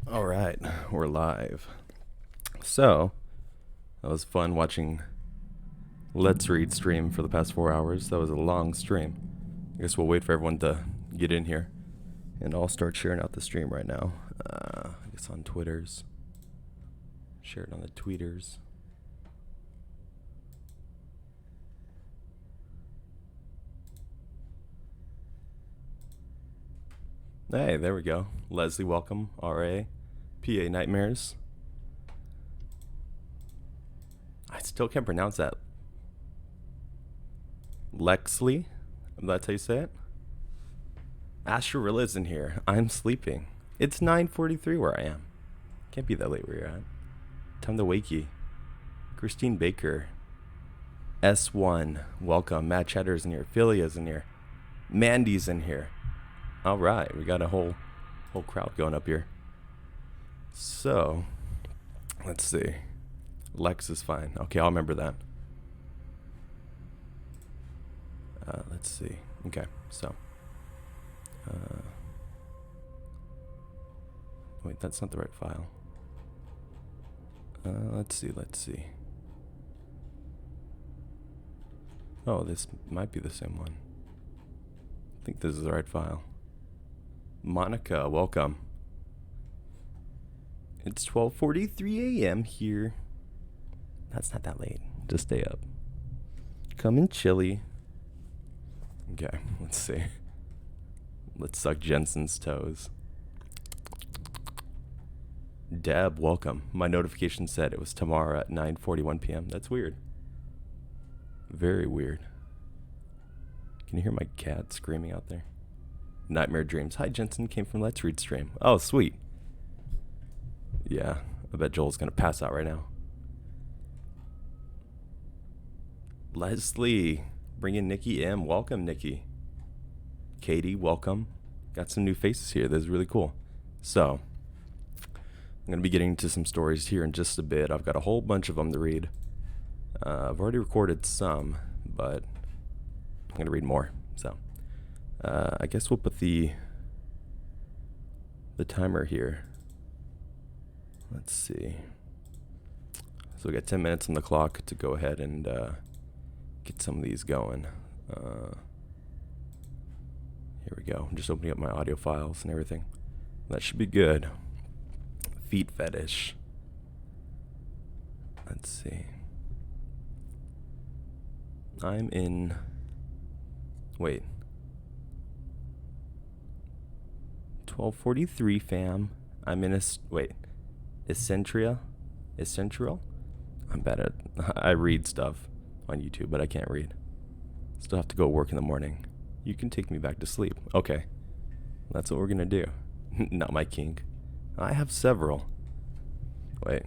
All right, we're live. So, that was fun watching Let's Read stream for the past 4 hours. That was a long stream. I guess we'll wait for everyone to get in here, and I'll start sharing out the stream right now. I guess on Twitters. Share it on the tweeters. Hey, there we go. Leslie, welcome. RA. PA Nightmares. I still can't pronounce that. Lexley? That's how you say it? Asherilla's in here. I'm sleeping. It's 9:43 where I am. Can't be that late where you're at. Time to wakey. Christine Baker. S1. Welcome. Matt Cheddar's in here. Philia's in here. Mandy's in here. All right, we got a whole crowd going up here. So, let's see. Lex is fine. Okay, I'll remember that. Let's see. Okay, so. Wait, that's not the right file. Let's see. Oh, this might be the same one. I think this is the right file. Monica, welcome. It's 12:43 a.m. here. That's not that late. Just stay up. Come in chilly. Okay, let's see. Let's suck Jensen's toes. Deb, welcome. My notification said it was tomorrow at 9:41 p.m. That's weird. Very weird. Can you hear my cat screaming out there? Nightmare Dreams. Hi, Jensen. Came from Let's Read stream. Oh, sweet. Yeah, I bet Joel's going to pass out right now. Leslie, bring in Nikki M. Welcome, Nikki. Katie, welcome. Got some new faces here. This is really cool. So, I'm going to be getting into some stories here in just a bit. I've got a whole bunch of them to read. I've already recorded some, but I'm going to read more. So, I guess we'll put the timer here. Let's see. So we got 10 minutes on the clock to go ahead and get some of these going. Here we go. I'm just opening up my audio files and everything. That should be good. Feet fetish. Let's see. I'm in... Wait. 12:43, fam. I'm in Essential? I'm bad at... I read stuff on YouTube, but I can't read. Still have to go work in the morning. You can take me back to sleep. Okay. That's what we're gonna do. Not my kink. I have several. Wait.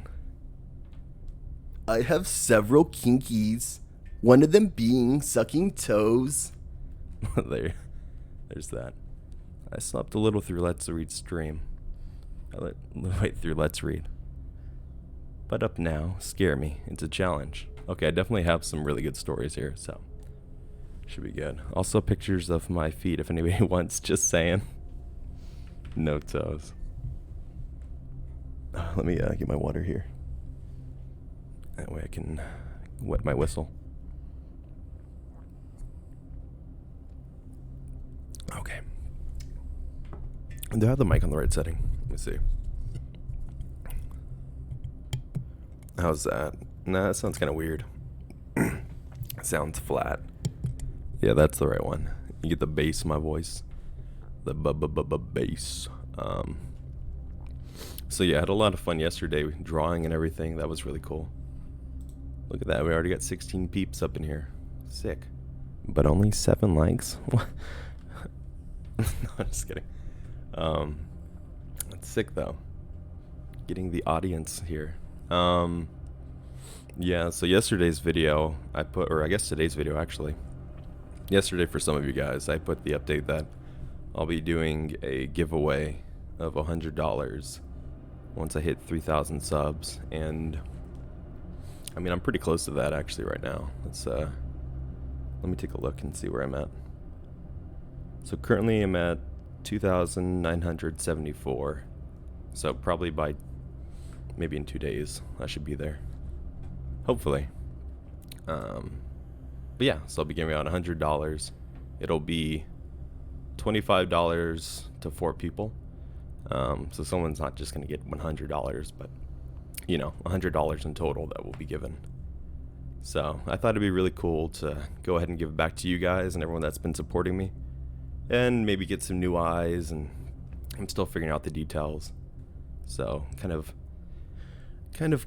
I have several kinkies. One of them being sucking toes. There's that. I slept a little through Let's Read stream. Through Let's Read. But up now, scare me. It's a challenge. Okay, I definitely have some really good stories here, so should be good. Also pictures of my feet if anybody wants, just saying. No toes. Let me get my water here. That way I can wet my whistle. Okay. Do I have the mic on the right setting? Let me see. How's that? Nah, that sounds kind of weird. Sounds flat. Yeah, that's the right one. You get the bass in my voice. The bass. So yeah, I had a lot of fun yesterday drawing and everything. That was really cool. Look at that. We already got 16 peeps up in here. Sick. But only 7 likes? What? No, I'm just kidding. It's sick though. Getting the audience here. Yeah, so yesterday's video or I guess today's video actually. Yesterday for some of you guys, I put the update that I'll be doing a giveaway of $100 once I hit 3,000 subs, and I mean I'm pretty close to that actually right now. Let me take a look and see where I'm at. So currently I'm at 2,974. So probably by maybe in 2 days, I should be there. Hopefully. But yeah, so I'll be giving out $100. It'll be $25 to 4 people. So someone's not just going to get $100, but, you know, $100 in total that will be given. So I thought it'd be really cool to go ahead and give it back to you guys and everyone that's been supporting me. And maybe get some new eyes, and I'm still figuring out the details. So kind of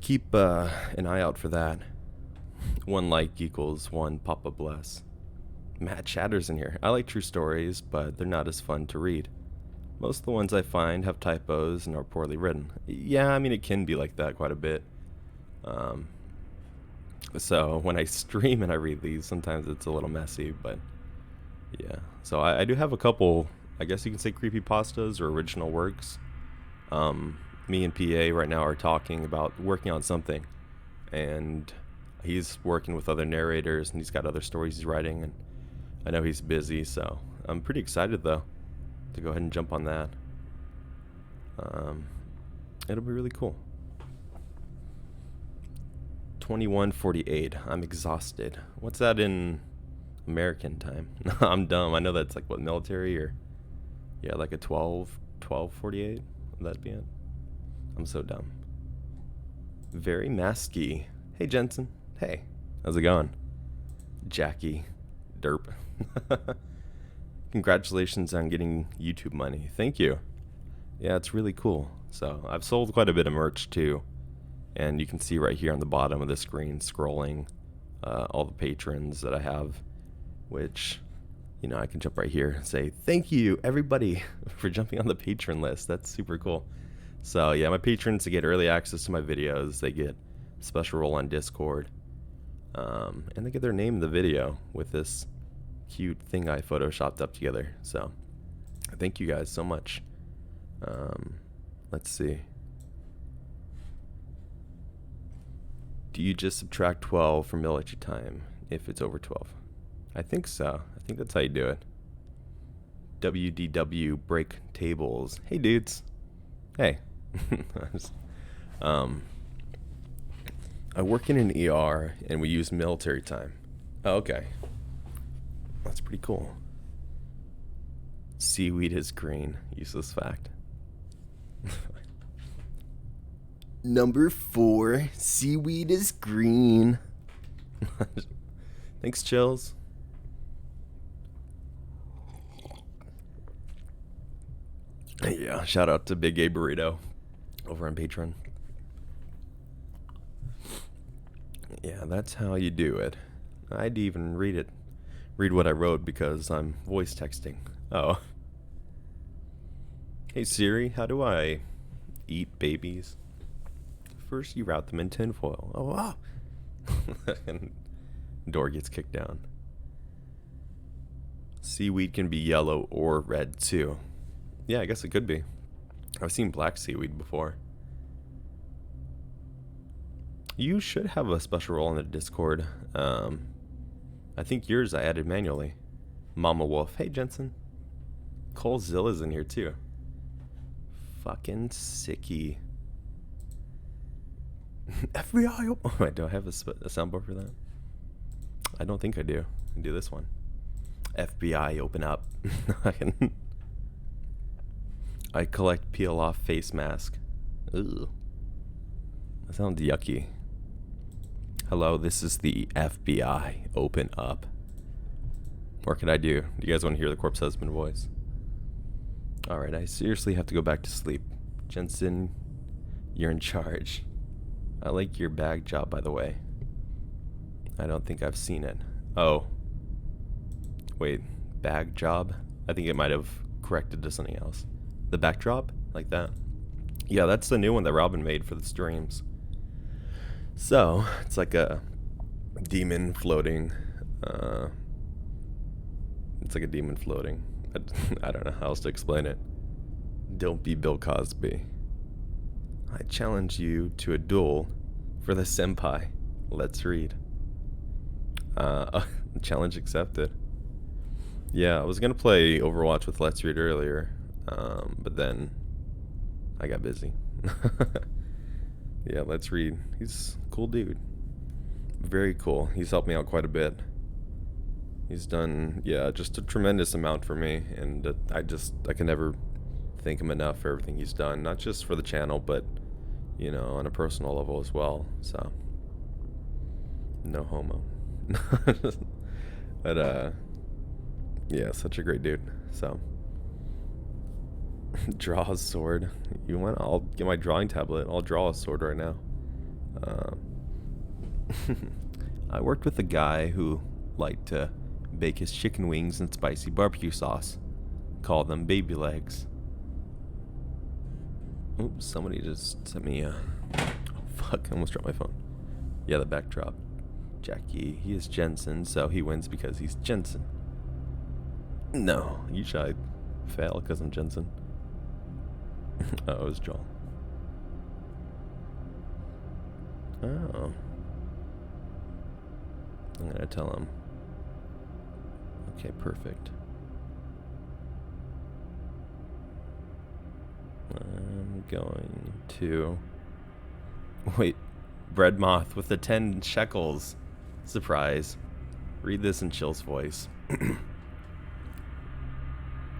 keep an eye out for that. 1 like equals 1 Papa Bless. Matt Chatter's in here. I like true stories, but they're not as fun to read. Most of the ones I find have typos and are poorly written. Yeah, I mean, it can be like that quite a bit. So when I stream and I read these, sometimes it's a little messy, but yeah. So I do have a couple, I guess you can say, creepypastas or original works. Me and PA right now are talking about working on something, and he's working with other narrators, and he's got other stories he's writing, and I know he's busy, so I'm pretty excited though to go ahead and jump on that. It'll be really cool. 21:48. I'm exhausted. What's that in American time? I'm dumb. I know that's like what, military, or yeah, like a 12:48. Would that be it? I'm so dumb. Very masky. Hey Jensen. Hey, how's it going? Jackie. Derp. Congratulations on getting YouTube money. Thank you. Yeah, it's really cool. So I've sold quite a bit of merch too. And you can see right here on the bottom of the screen scrolling all the patrons that I have, which, you know, I can jump right here and say thank you everybody for jumping on the patron list. That's super cool. So yeah, my patrons, they get early access to my videos, they get special role on Discord, and they get their name in the video with this cute thing I photoshopped up together. So thank you guys so much. Let's see. Do you just subtract 12 from military time if it's over 12? I think so. I think that's how you do it. WDW break tables. Hey dudes. Hey. I work in an ER and we use military time. Oh, okay. That's pretty cool. Seaweed is green. Useless fact. Number 4, seaweed is green. Thanks, Chills. Yeah, shout out to Big A Burrito over on Patreon. Yeah, that's how you do it. I'd even read what I wrote because I'm voice texting. Oh. Hey Siri, how do I eat babies? First, you wrap them in tinfoil. Oh, wow. And door gets kicked down. Seaweed can be yellow or red, too. Yeah, I guess it could be. I've seen black seaweed before. You should have a special role in the Discord. I think yours I added manually. Mama Wolf. Hey, Jensen. Cole Zilla's in here, too. Fucking sicky. FBI. Oh, wait, do I have a soundboard for that? I don't think I do. I do this one. FBI, open up. I collect peel off face mask. Ugh. That sounds yucky. Hello, this is the FBI. Open up. What can I do? Do you guys want to hear the corpse husband voice? Alright, I seriously have to go back to sleep. Jensen, you're in charge. I like your bag job, by the way. I don't think I've seen it. Oh. Wait, bag job? I think it might have corrected to something else. The backdrop? Like that. Yeah, that's the new one that Robin made for the streams. So, it's like a demon floating. It's like a demon floating. I don't know how else to explain it. Don't be Bill Cosby. I challenge you to a duel for the senpai. Let's read. Challenge accepted. Yeah, I was gonna play Overwatch with Let's Read earlier, but then I got busy. Yeah, let's read. He's a cool dude. Very cool. He's helped me out quite a bit. He's done, yeah, just a tremendous amount for me, and I can never thank him enough for everything he's done, not just for the channel, but, you know, on a personal level as well, so, no homo. But, yeah, such a great dude, so. Draw a sword. You want? I'll get my drawing tablet. I'll draw a sword right now. I worked with a guy who liked to bake his chicken wings in spicy barbecue sauce. Call them baby legs. Oops, somebody just sent me a... Oh, fuck, I almost dropped my phone. Yeah, the backdrop. Jackie, he is Jensen, so he wins because he's Jensen. No, you should fail because I'm Jensen. Oh, it was Joel. Oh. I'm gonna tell him. Okay, perfect. I'm going to... Wait. Bread Moth with the 10 shekels. Surprise. Read this in Chill's voice.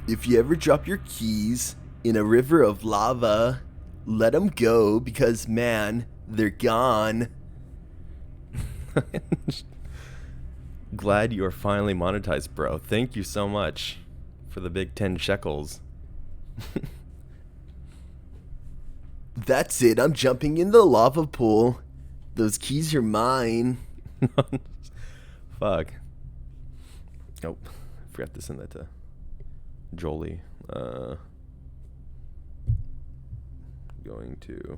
If you ever drop your keys in a river of lava, let them go because, man, they're gone. Glad you are finally monetized, bro. Thank you so much for the big 10 shekels. That's it. I'm jumping in the lava pool. Those keys are mine. Fuck. Oh, forgot to send that to Jolie. Going to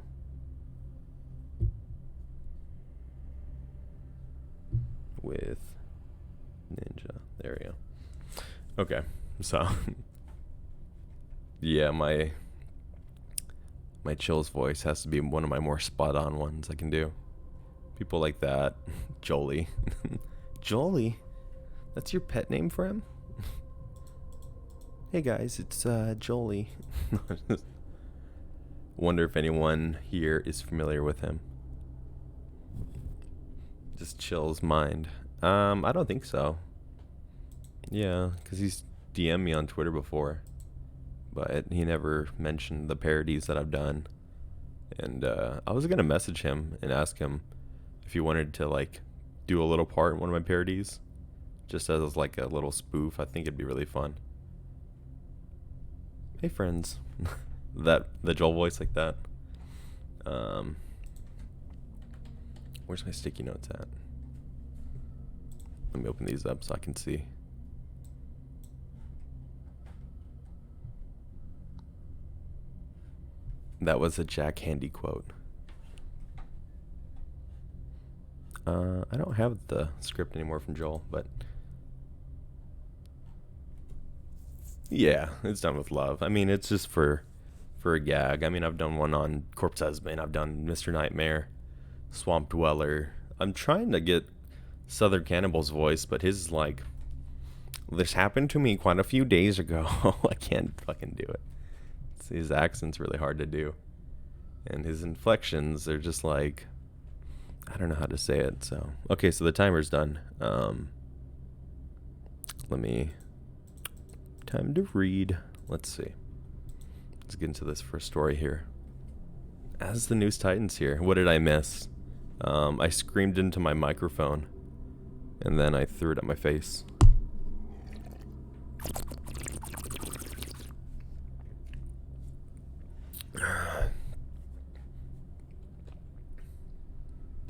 with Ninja. There we go. Okay, so yeah, my Chill's voice has to be one of my more spot on ones I can do. People like that. Jolie. Jolie? That's your pet name for him? Hey guys, it's Jolie. Wonder if anyone here is familiar with him. Just Chill's mind. I don't think so. Yeah, because he's DM'd me on Twitter before. But he never mentioned the parodies that I've done. And I was going to message him and ask him if he wanted to, like, do a little part in one of my parodies. Just as, like, a little spoof. I think it'd be really fun. Hey, friends. The Joel voice like that. Where's my sticky notes at? Let me open these up so I can see. That was a Jack Handy quote. I don't have the script anymore from Joel, but yeah, it's done with love. I mean, it's just for a gag. I mean, I've done one on Corpse Husband. I've done Mr. Nightmare, Swamp Dweller. I'm trying to get Southern Cannibal's voice, but his is like, this happened to me quite a few days ago. I can't fucking do it. His accent's really hard to do. And his inflections, they're just like, I don't know how to say it. So, okay, so the timer's done. Time to read. Let's see. Let's get into this first story here. As the News Titans here, what did I miss? I screamed into my microphone, and then I threw it at my face.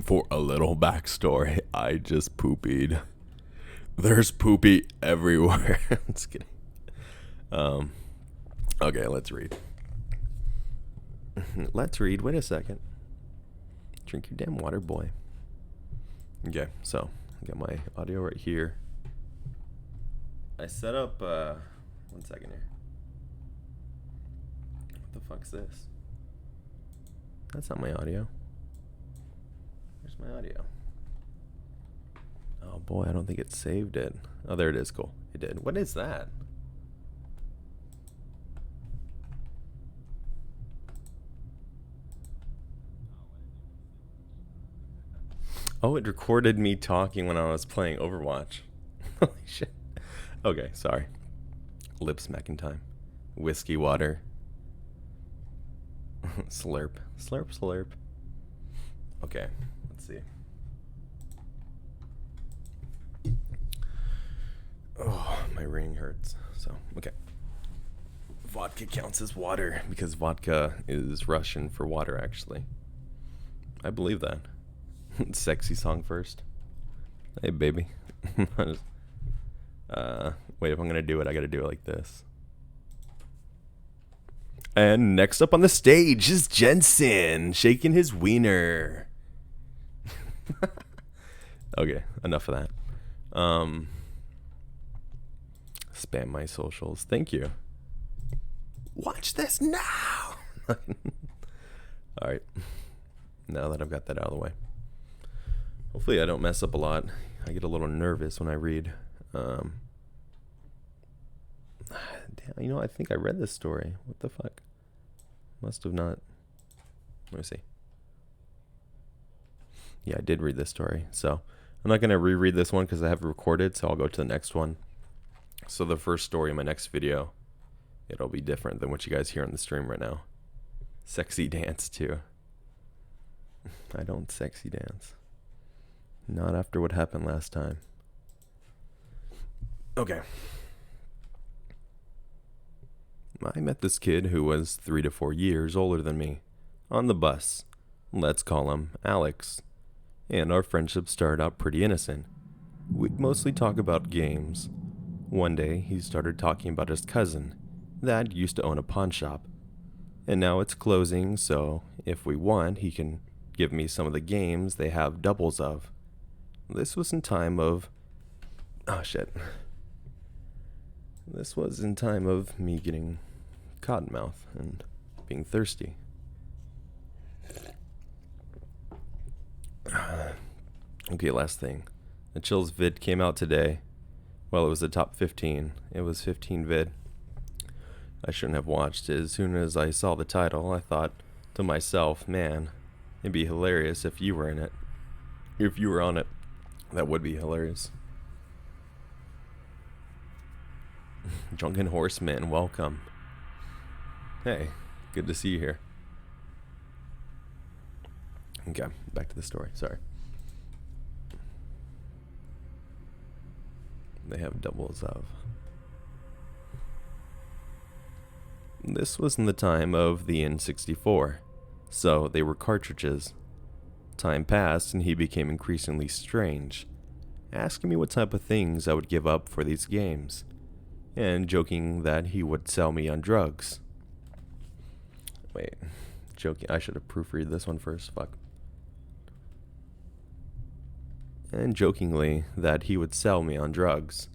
For a little backstory, I just poopied. There's poopy everywhere. Just kidding. Okay, let's read. Let's read. Wait a second. Drink your damn water, boy. Okay, so I got my audio right here. I set up, 1 second here. What the fuck's this? That's not my audio. Where's my audio? Oh boy, I don't think it saved it. Oh, there it is. Cool. It did. What is that? Oh, it recorded me talking when I was playing Overwatch. Holy shit. Okay, sorry. Lip smacking time. Whiskey water. Slurp. Slurp, slurp. Okay, let's see. Oh, my ring hurts. So, okay. Vodka counts as water because vodka is Russian for water, actually. I believe that. Sexy song first. Hey, baby. Wait, if I'm gonna do it, I gotta do it like this. And next up on the stage is Jensen shaking his wiener. Okay, enough of that. Spam my socials. Thank you. Watch this now. All right. Now that I've got that out of the way. Hopefully I don't mess up a lot. I get a little nervous when I read. Damn, you know, I think I read this story. What the fuck? Must have not. Let me see. Yeah, I did read this story. So I'm not going to reread this one because I have it recorded. So I'll go to the next one. So the first story in my next video, it'll be different than what you guys hear on the stream right now. Sexy dance too. I don't sexy dance. Not after what happened last time. Okay. I met this kid who was 3 to 4 years older than me on the bus. Let's call him Alex. And our friendship started out pretty innocent. We'd mostly talk about games. One day, he started talking about his cousin that used to own a pawn shop. And now it's closing, so if we want, he can give me some of the games they have doubles of. This was in time of... Oh, shit. This was in time of me getting cottonmouth and being thirsty. Okay, last thing. The Chills vid came out today. Well, it was the top 15. It was 15 vid. I shouldn't have watched it. As soon as I saw the title, I thought to myself, man, it'd be hilarious if you were in it. If you were on it, that would be hilarious. Drunken Horseman, welcome. Hey, good to see you here. Okay, back to the story. Sorry. They have doubles of. This was in the time of the N64, so they were cartridges. Time passed and he became increasingly strange, asking me what type of things I would give up for these games, and joking that he would sell me on drugs. Wait, joking, I should have proofread this one first, fuck. And jokingly that he would sell me on drugs.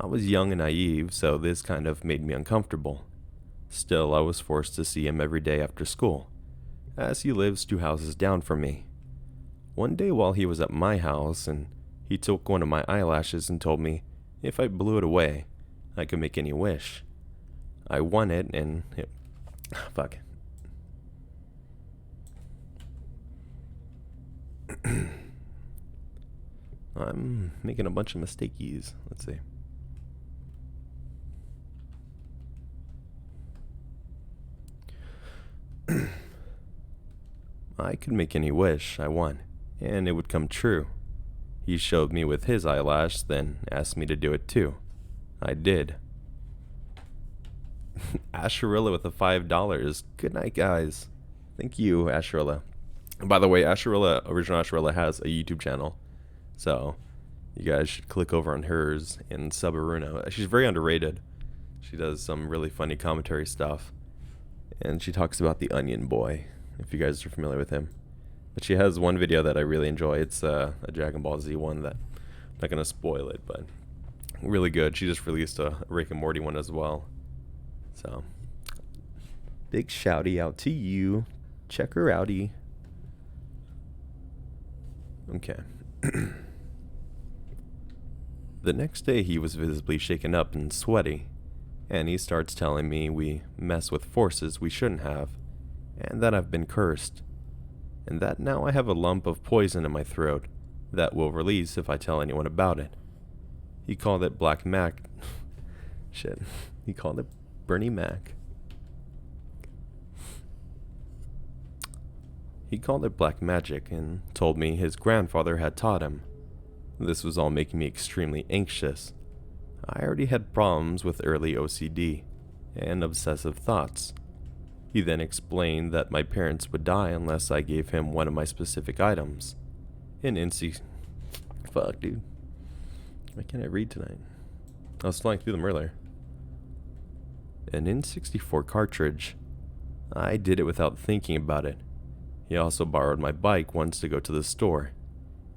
I was young and naive, so this kind of made me uncomfortable. Still, I was forced to see him every day after school, as he lives 2 houses down from me. One day while he was at my house, and he took one of my eyelashes and told me if I blew it away, I could make any wish. I won it, and it... Fuck. I'm making a bunch of mistakeys. Let's see. I could make any wish I won, and it would come true. He showed me with his eyelash, then asked me to do it too. I did. Asherilla with the $5. Good night, guys. Thank you, Asherilla. By the way, Asherilla, Original Asherilla, has a YouTube channel. So, you guys should click over on hers and sub Aruna. She's very underrated. She does some really funny commentary stuff. And she talks about the Onion Boy, if you guys are familiar with him. But she has one video that I really enjoy. It's a Dragon Ball Z one that I'm not going to spoil it, but really good. She just released a Rick and Morty one as well. So, big shouty out to you. Check her outie. Okay. The next day he was visibly shaken up and sweaty, and he starts telling me we mess with forces we shouldn't have, and that I've been cursed, and that now I have a lump of poison in my throat that will release if I tell anyone about it. He called it Black Mac. Shit. He called it Bernie Mac. He called it black magic and told me his grandfather had taught him. This was all making me extremely anxious. I already had problems with early OCD and obsessive thoughts. He then explained that my parents would die unless I gave him one of my specific items. Fuck, dude. Why can't I read tonight? I was flying through them earlier. An N64 cartridge. I did it without thinking about it. He also borrowed my bike once to go to the store.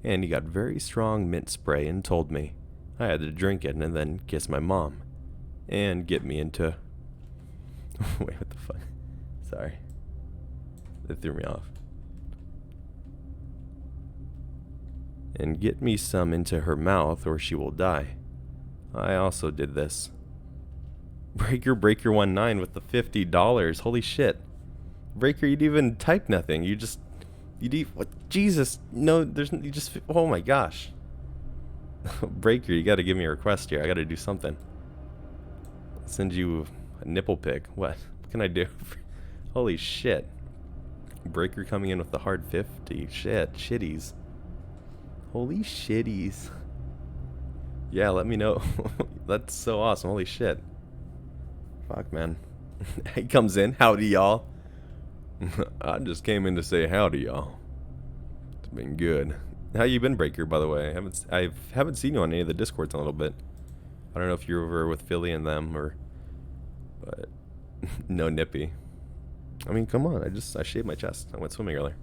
And he got very strong mint spray and told me I had to drink it and then kiss my mom. And get me into... Wait, what the fuck? Sorry. That threw me off. And get me some into her mouth or she will die. I also did this. Breaker 19 with the $50. Holy shit. Breaker, you didn't even type nothing. You did what? Jesus. No, you just, oh my gosh. Breaker, you gotta give me a request here. I gotta do something. I'll send you a nipple pic. What can I do? Holy shit. Breaker coming in with the hard 50. Shit. Shitties. Holy shitties. Yeah, let me know. That's so awesome. Holy shit. Fuck, man. He comes in. Howdy, y'all. I just came in to say howdy, y'all. It's been good. How you been, Breaker, by the way? I haven't seen you on any of the Discords in a little bit. I don't know if you're over with Philly and them or... But... No nippy. I mean, come on. I shaved my chest. I went swimming earlier.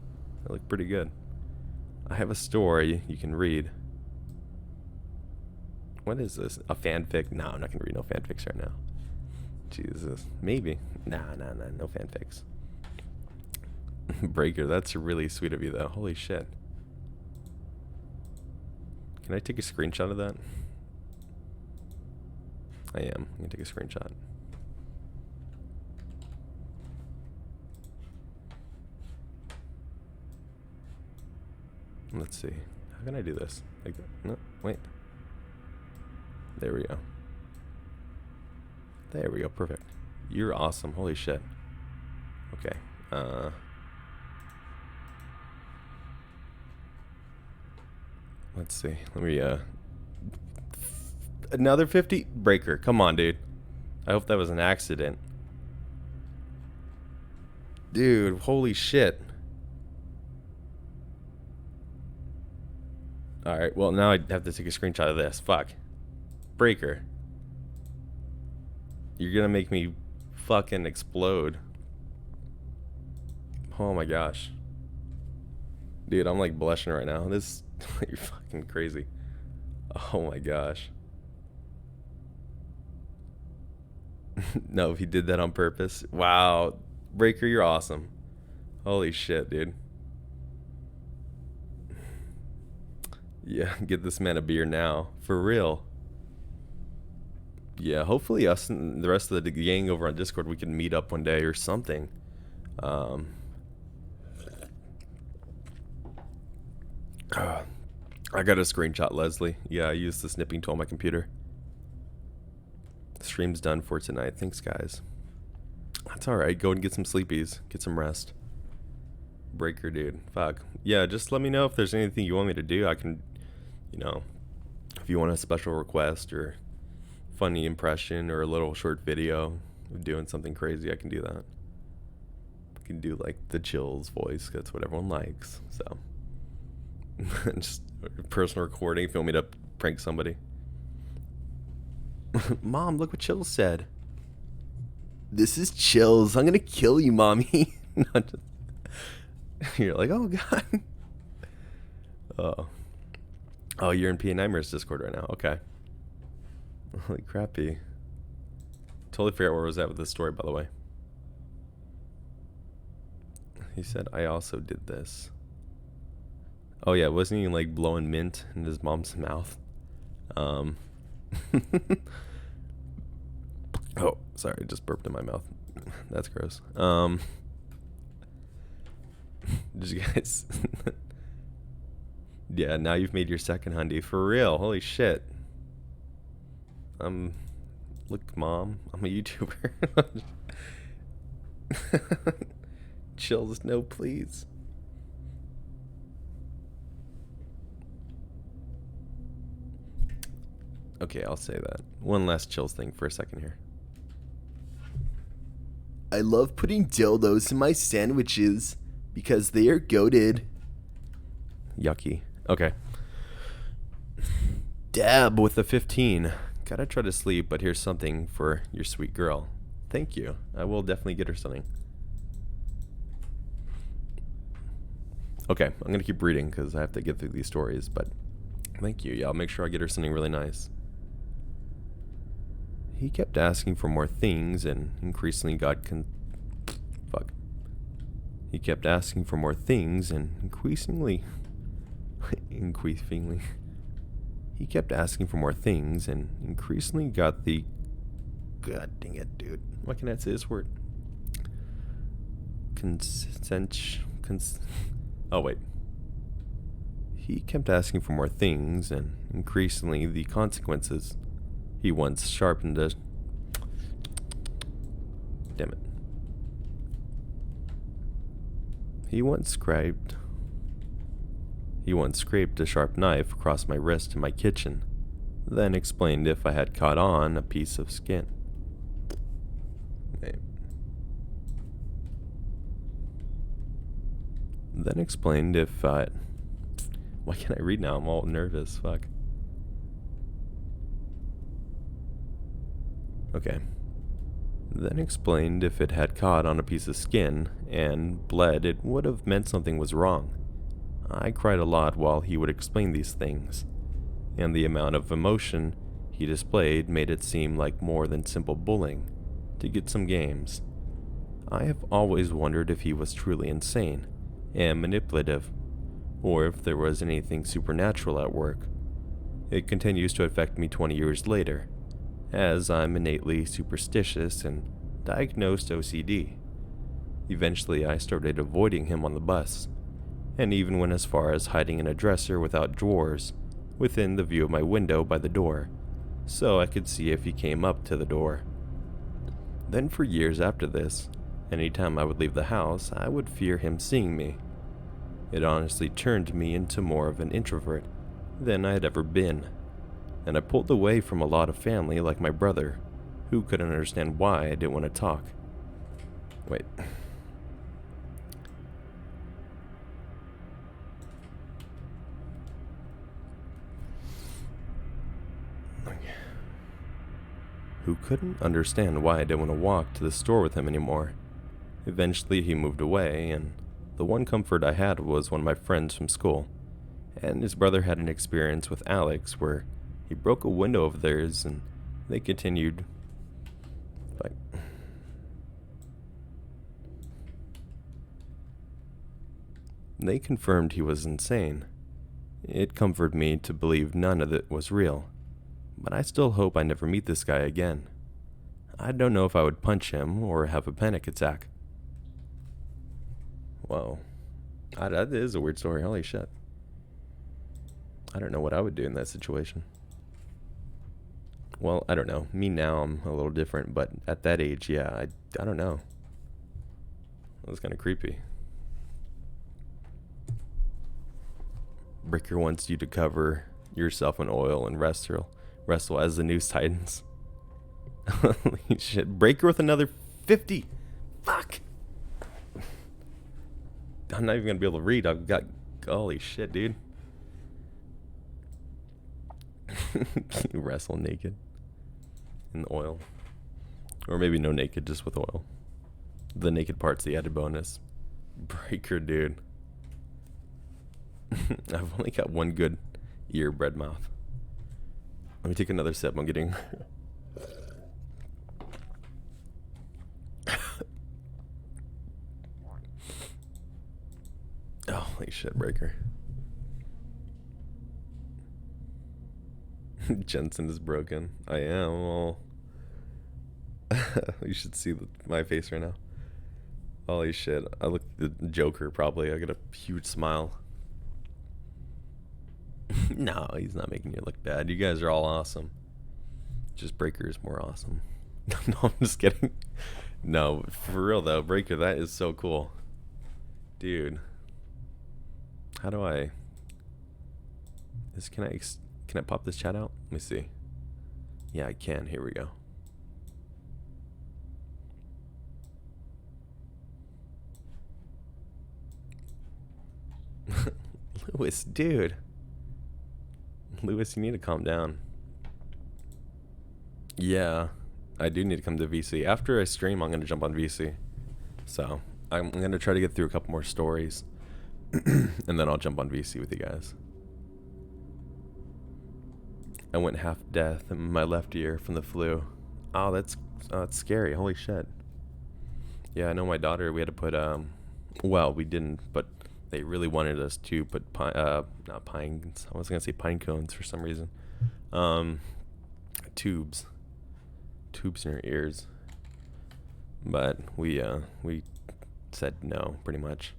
I look pretty good. I have a story you can read. What is this? A fanfic? No, I'm not gonna read no fanfics right now. Jesus. Maybe. Nah, no fanfics. Breaker, that's really sweet of you though. Holy shit. Can I take a screenshot of that? I am. I'm gonna take a screenshot. Let's see. How can I do this? Like that? No, wait. There we go. There we go. Perfect. You're awesome. Holy shit. Okay. Let's see. Let me, another 50? Breaker. Come on, dude. I hope that was an accident. Dude, holy shit. Alright, well, now I have to take a screenshot of this. Fuck. Breaker. You're gonna make me fucking explode. Oh my gosh. Dude, I'm like blushing right now. This... You're fucking crazy. Oh my gosh. No, he did that on purpose. Wow. Breaker, you're awesome. Holy shit, dude. Yeah, get this man a beer now. For real. Yeah, hopefully us and the rest of the gang over on Discord, we can meet up one day or something. I got a screenshot, Leslie. Yeah, I used the snipping tool on my computer. The stream's done for tonight. Thanks, guys. That's alright. Go and get some sleepies. Get some rest. Breaker, dude. Fuck. Yeah, just let me know if there's anything you want me to do. I can, you know, if you want a special request or funny impression or a little short video of doing something crazy, I can do that. I can do like the Chills voice. That's what everyone likes. So, just a personal recording if you want me to prank somebody. Mom, look what Chills said. This is Chills. I'm gonna kill you, mommy. Not just... You're like, oh god. Oh, you're in PA Nightmares Discord right now. Okay. Holy crappy. Totally forgot where I was at with this story, by the way. He said, I also did this. Oh yeah, wasn't he like blowing mint in his mom's mouth? Oh, sorry, I just burped in my mouth. That's gross. Did you guys Yeah, now you've made your second Hyundai for real. Holy shit. Look, Mom, I'm a YouTuber. Chills, no, please. Okay, I'll say that. One last chills thing for a second here. I love putting dildos in my sandwiches because they are goated. Yucky. Okay. Dab with a 15. Gotta try to sleep, but here's something for your sweet girl. Thank you. I will definitely get her something. Okay, I'm gonna keep reading because I have to get through these stories, but thank you. Yeah, I'll make sure I get her something really nice. He kept asking for more things and increasingly got He kept asking for more things and increasingly He kept asking for more things and increasingly got the God dang it, dude. Why can't I say this word? Oh wait. He kept asking for more things and increasingly the consequences. He once sharpened a... Damn it. He once scraped a sharp knife across my wrist in my kitchen, then explained if I had caught on a piece of skin. Wait. Then explained if I... Why can't I read now? I'm all nervous. Fuck. Okay. Then explained if it had caught on a piece of skin and bled, it would have meant something was wrong. I cried a lot while he would explain these things, and the amount of emotion he displayed made it seem like more than simple bullying to get some games. I have always wondered if he was truly insane and manipulative, or if there was anything supernatural at work. It continues to affect me 20 years later, as I'm innately superstitious and diagnosed OCD. Eventually, I started avoiding him on the bus, and even went as far as hiding in a dresser without drawers within the view of my window by the door, so I could see if he came up to the door. Then for years after this, anytime I would leave the house, I would fear him seeing me. It honestly turned me into more of an introvert than I had ever been, and I pulled away from a lot of family like my brother, who couldn't understand why I didn't want to talk. Wait. Who couldn't understand why I didn't want to walk to the store with him anymore. Eventually he moved away, and the one comfort I had was one of my friends from school, and his brother had an experience with Alex where he broke a window of theirs and they continued like they confirmed he was insane. It comforted me to believe none of it was real, but I still hope I never meet this guy again. I don't know if I would punch him or have a panic attack. Whoa. That is a weird story. Holy shit. I don't know what I would do in that situation. Well, I don't know. Me now, I'm a little different, but at that age, yeah, I don't know. That was kind of creepy. Breaker wants you to cover yourself in oil and wrestle as the News Titans. Holy shit. Breaker with another 50. Fuck. I'm not even going to be able to read. I've got... Holy shit, dude. You wrestle naked in the oil. Or maybe no naked, just with oil. The naked part's the added bonus. Breaker, dude. I've only got one good ear bread mouth. Let me take another sip. I'm getting... Oh, holy shit, Breaker. Jensen is broken. I am. Well, you should see my face right now. Holy shit. I look the Joker, probably. I got a huge smile. No, he's not making you look bad. You guys are all awesome. Just Breaker is more awesome. No, I'm just kidding. No, for real though, Breaker, that is so cool. Dude. How do I... Can I pop this chat out? Let me see. Yeah, I can. Here we go. Lewis, dude. Lewis, you need to calm down. Yeah, I do need to come to VC. After I stream, I'm going to jump on VC. So, I'm going to try to get through a couple more stories. And then I'll jump on VC with you guys. I went half deaf in my left ear from the flu. Oh, that's scary. Holy shit. Yeah, I know my daughter, we had to put, well, we didn't, but they really wanted us to put not pines. I was going to say pine cones for some reason. Tubes in her ears. But we said no, pretty much.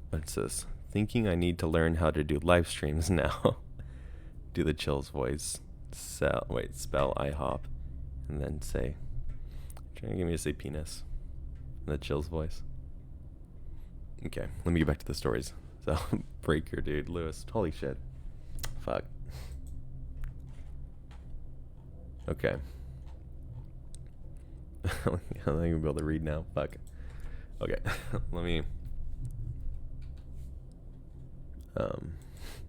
What's this? Thinking I need to learn how to do live streams now. Do the chills voice. Spell IHOP. And then say. Trying to get me to say penis. The chills voice. Okay, let me get back to the stories. So, Breaker, dude. Lewis. Holy shit. Fuck. Okay. I'm not even be able to read now. Fuck. Okay. Let me...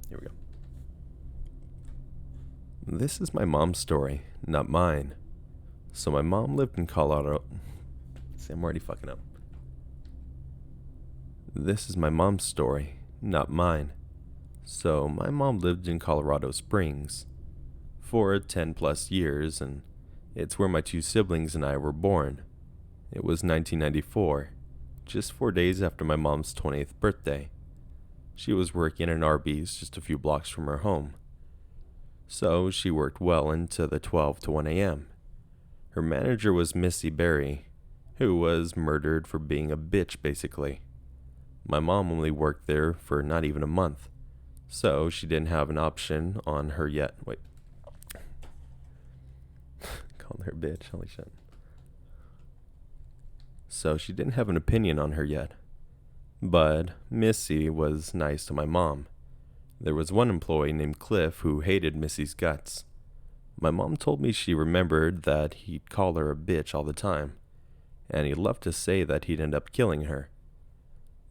here we go. This is my mom's story, not mine. So my mom lived in Colorado. See, I'm already fucking up. This is my mom's story, not mine. So my mom lived in Colorado Springs for 10 plus years, and it's where my two siblings and I were born. It was 1994, just 4 days after my mom's 20th birthday. She was working in an Arby's just a few blocks from her home. So she worked well into the 12 to 1 a.m. Her manager was Missy Berry, who was murdered for being a bitch, basically. My mom only worked there for not even a month, so she didn't have an option on her yet. Wait. Called her a bitch, holy shit. So she didn't have an opinion on her yet. But Missy was nice to my mom. There was one employee named Cliff who hated Missy's guts. My mom told me she remembered that he'd call her a bitch all the time, and he loved to say that he'd end up killing her.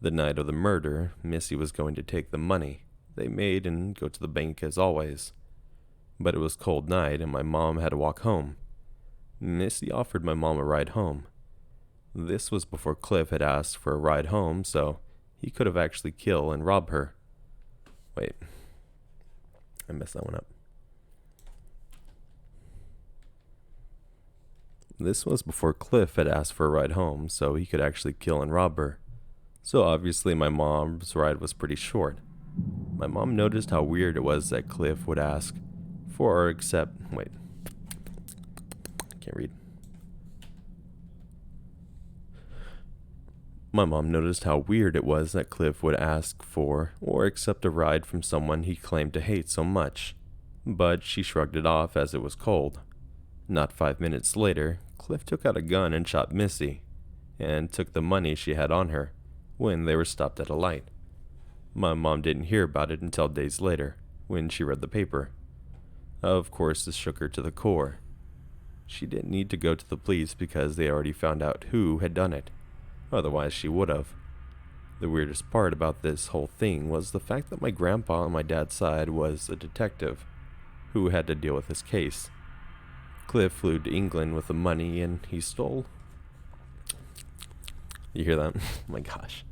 The night of the murder, Missy was going to take the money they made and go to the bank as always. But it was a cold night and my mom had to walk home. Missy offered my mom a ride home. This was before Cliff had asked for a ride home, so he could have actually killed and robbed her. Wait. I messed that one up. This was before Cliff had asked for a ride home, so he could actually kill and rob her. So obviously my mom's ride was pretty short. My mom noticed how weird it was that Cliff would ask for or accept... Wait. I can't read. My mom noticed how weird it was that Cliff would ask for or accept a ride from someone he claimed to hate so much, but she shrugged it off as it was cold. Not 5 minutes later, Cliff took out a gun and shot Missy, and took the money she had on her when they were stopped at a light. My mom didn't hear about it until days later, when she read the paper. Of course, this shook her to the core. She didn't need to go to the police because they already found out who had done it. Otherwise, she would have. The weirdest part about this whole thing was the fact that my grandpa on my dad's side was a detective who had to deal with this case. Cliff flew to England with the money and he stole... You hear that? Oh my gosh.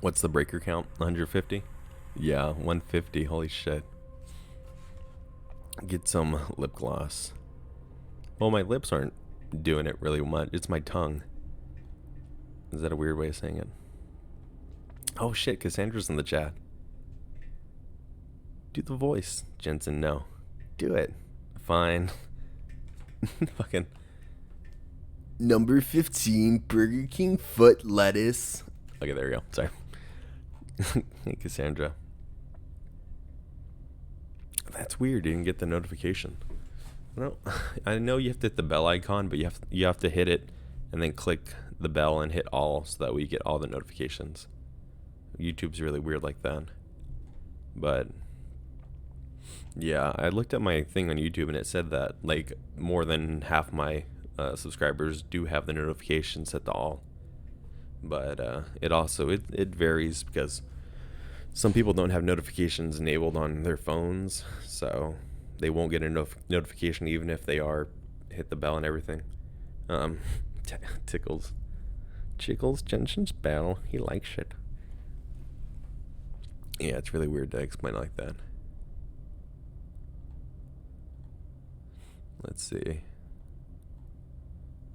What's the breaker count? 150? Yeah, 150. Holy shit. Get some lip gloss. Well, my lips aren't doing it really much. It's my tongue. Is that a weird way of saying it? Oh shit, Cassandra's in the chat. Do the voice, Jensen. No. Do it. Fine. Fucking. Number 15, Burger King foot lettuce. Okay, there we go. Sorry. Hey, Cassandra. That's weird. You didn't get the notification. Well, I know you have to hit the bell icon, but you have to hit it and then click the bell and hit all so that way you get all the notifications. YouTube's really weird like that. But yeah, I looked at my thing on YouTube and it said that like more than half my subscribers do have the notifications set to all. But it also it varies because some people don't have notifications enabled on their phones, so they won't get a notification even if they are hit the bell and everything. Tickles Jensen's bell. He likes it. Yeah, it's really weird to explain it like that. Let's see.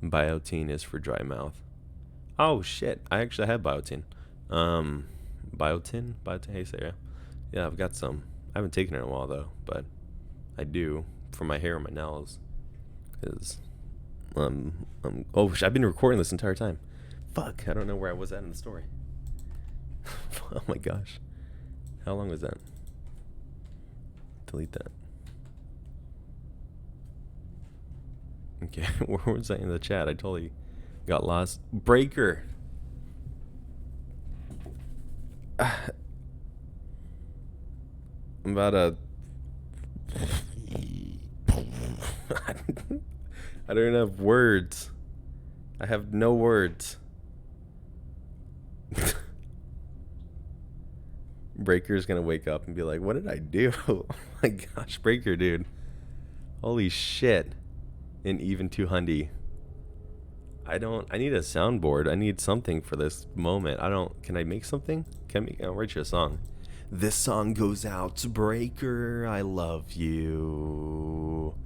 Biotin is for dry mouth. Oh shit! I actually have biotin. Biotin, hey Sarah. Yeah, I've got some. I haven't taken it in a while though, but I do for my hair and my nails. Cause I've been recording this entire time. Fuck, I don't know where I was at in the story. Oh my gosh, how long was that? Delete that. Okay, where was I in the chat? I totally got lost. Breaker. I'm about to. I don't have words. I have no words. Breaker's gonna wake up and be like, "What did I do?" Oh my gosh, Breaker, dude. Holy shit. And even 200. I need a soundboard. I need something for this moment. Can I make something? I'll write you a song. This song goes out to Breaker. I love you.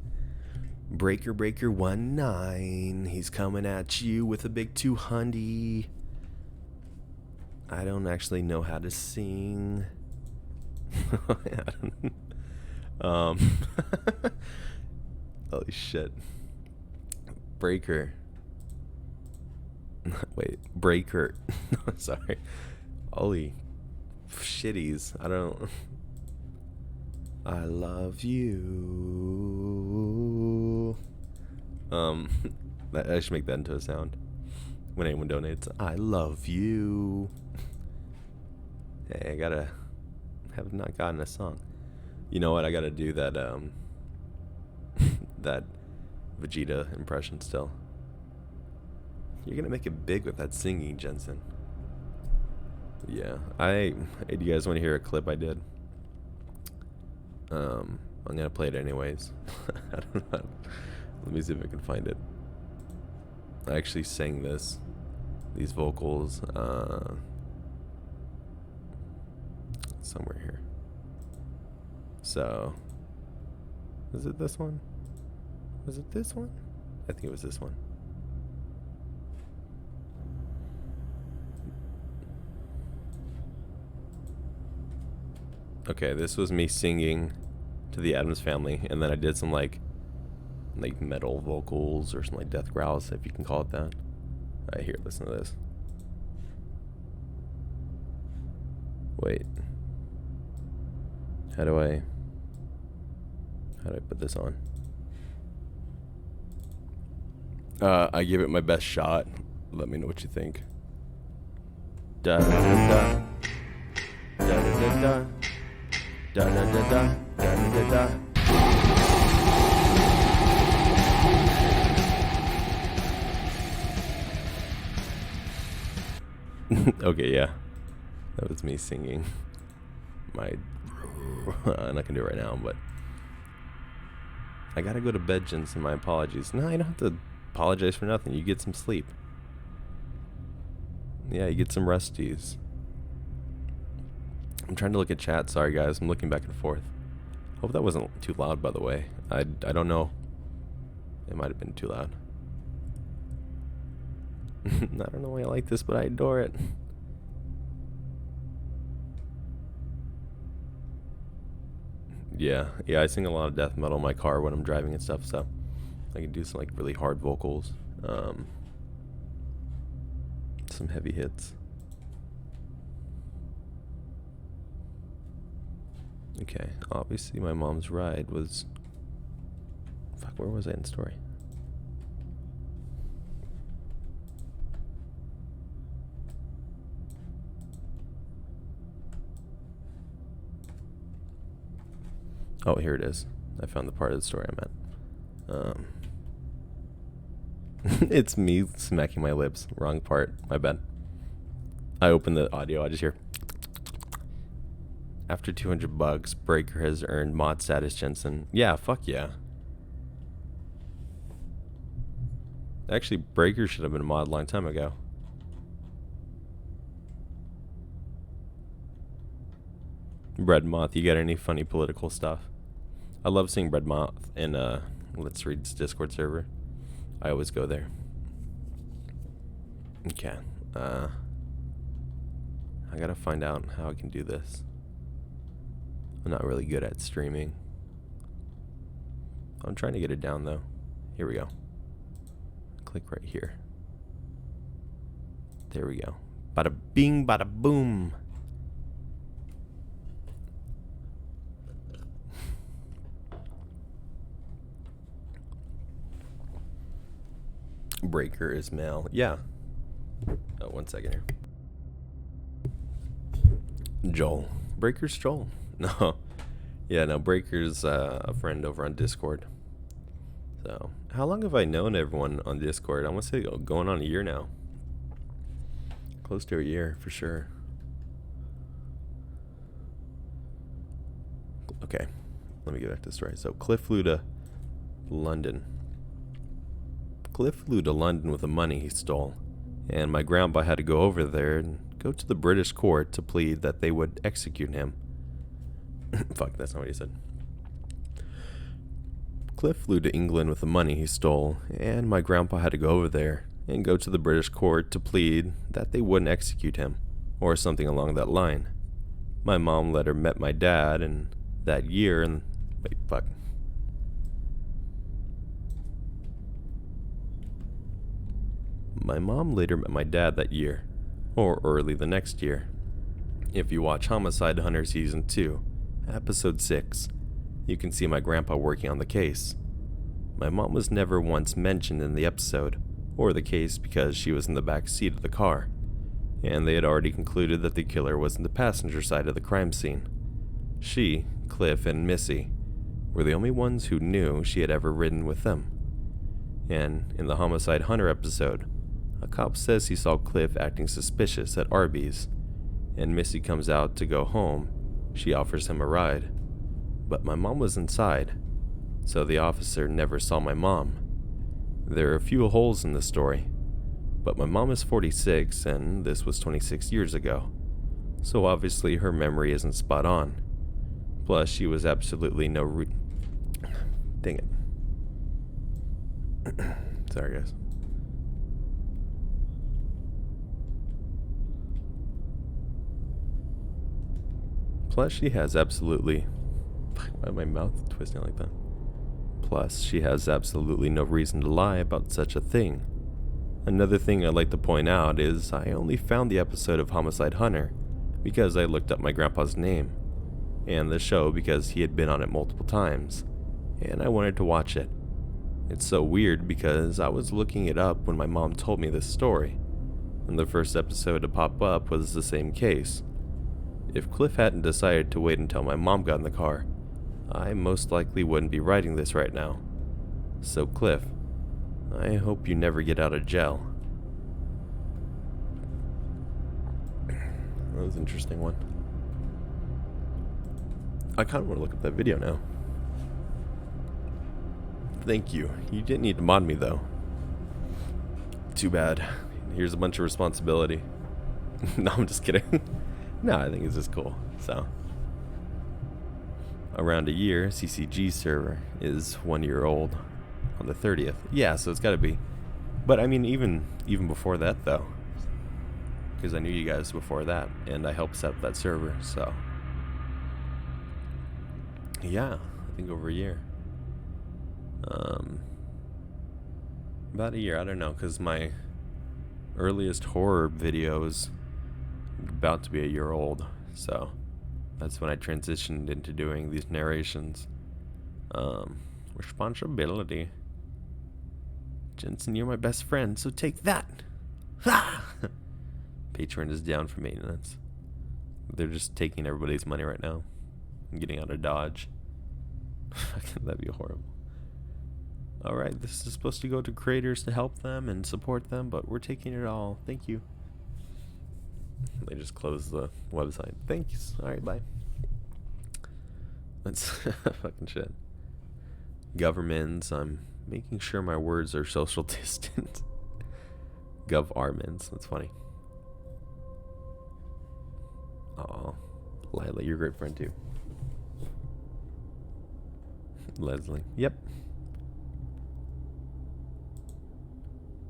Breaker 19. He's coming at you with a big 200. I don't actually know how to sing. Holy shit. Breaker. Wait, Breaker. Sorry. Holy shitties. I love you. I should make that into a sound when anyone donates. I love you. Hey, have not gotten a song. You know what? I gotta do that that Vegeta impression still. You're gonna make it big with that singing, Jensen. Yeah, hey, do you guys want to hear a clip I did? I'm gonna play it anyways. I don't know. Let me see if I can find it. I actually sang these vocals, somewhere here. So, is it this one? Was it this one? I think it was this one. Okay, this was me singing to the Addams Family, and then I did some like metal vocals or some like death growls, if you can call it that. Alright, here, listen to this. Wait. How do I put this on? I give it my best shot. Let me know what you think. Da da da da da da da da da da da da da da. Okay, yeah, that was me singing my. I'm not gonna do it right now, but I gotta go to bed, Jensen. My apologies. No, you don't have to apologize for nothing. You get some sleep. Yeah, you get some resties. I'm trying to look at chat. Sorry, guys. I'm looking back and forth. Hope that wasn't too loud, by the way. I don't know. It might have been too loud. I don't know why I like this, but I adore it. Yeah, I sing a lot of death metal in my car when I'm driving and stuff, so I can do some like really hard vocals. some heavy hits. Okay, obviously my mom's ride was... Fuck, where was I in the story? Oh, here it is. I found the part of the story I meant. It's me smacking my lips. Wrong part. My bad. I opened the audio. I just hear... After 200 bucks, Breaker has earned mod status, Jensen. Yeah, fuck yeah. Actually, Breaker should have been a mod a long time ago. Bread Moth, you got any funny political stuff? I love seeing Bread Moth in Let's Read's Discord server. I always go there. Okay. I gotta find out how I can do this. I'm not really good at streaming. I'm trying to get it down though. Here we go. Click right here. There we go. Bada bing, bada boom. Breaker is male. Yeah. Oh, 1 second here. Joel. Breaker's Joel. No. Yeah, no, Breaker's a friend over on Discord. So, how long have I known everyone on Discord? I want to say going on a year now. Close to a year, for sure. Okay, let me get back to the story. So, Cliff flew to London. Cliff flew to London with the money he stole. And my grandpa had to go over there and go to the British court to plead that they would execute him. Fuck, that's not what he said. Cliff flew to England with the money he stole, and my grandpa had to go over there and go to the British court to plead that they wouldn't execute him, or something along that line. My mom later met my dad in that year and... Wait, fuck. My mom later met my dad that year, or early the next year. If you watch Homicide Hunter Season 2, Episode 6, you can see my grandpa working on the case. My mom was never once mentioned in the episode, or the case because she was in the back seat of the car, and they had already concluded that the killer was in the passenger side of the crime scene. She, Cliff, and Missy were the only ones who knew she had ever ridden with them. And in the Homicide Hunter episode, a cop says he saw Cliff acting suspicious at Arby's, and Missy comes out to go home. She offers him a ride, but my mom was inside, so the officer never saw my mom. There are a few holes in the story, but my mom is 46 and this was 26 years ago, so obviously her memory isn't spot on. Plus, she was absolutely no Dang it. Sorry, guys. Plus, she has absolutely... Why is my mouth twisting like that? Plus, she has absolutely no reason to lie about such a thing. Another thing I'd like to point out is I only found the episode of Homicide Hunter because I looked up my grandpa's name, and the show because he had been on it multiple times, and I wanted to watch it. It's so weird because I was looking it up when my mom told me this story, and the first episode to pop up was the same case. If Cliff hadn't decided to wait until my mom got in the car, I most likely wouldn't be writing this right now. So Cliff, I hope you never get out of jail. That was an interesting one. I kind of want to look up that video now. Thank you. You didn't need to mod me though. Too bad. Here's a bunch of responsibility. No, I'm just kidding. No, I think it's just cool. So, around a year, CCG server is 1 year old on the 30th. Yeah, so it's got to be. But I mean, even before that though, because I knew you guys before that, and I helped set up that server. So, yeah, I think over a year. About a year. I don't know, because my earliest horror videos about to be a year old, so that's when I transitioned into doing these narrations. Responsibility. Jensen, you're my best friend, so take that. Ha! Patreon is down for maintenance. They're just taking everybody's money right now and getting out of Dodge. That'd be horrible. Alright, this is supposed to go to creators to help them and support them, but we're taking it all. Thank you. They just closed the website. Thanks. Alright, bye. That's fucking shit. Governments, I'm making sure my words are social distance. Gov-arments, that's funny. Aw, Lila, you're a great friend too. Leslie, yep.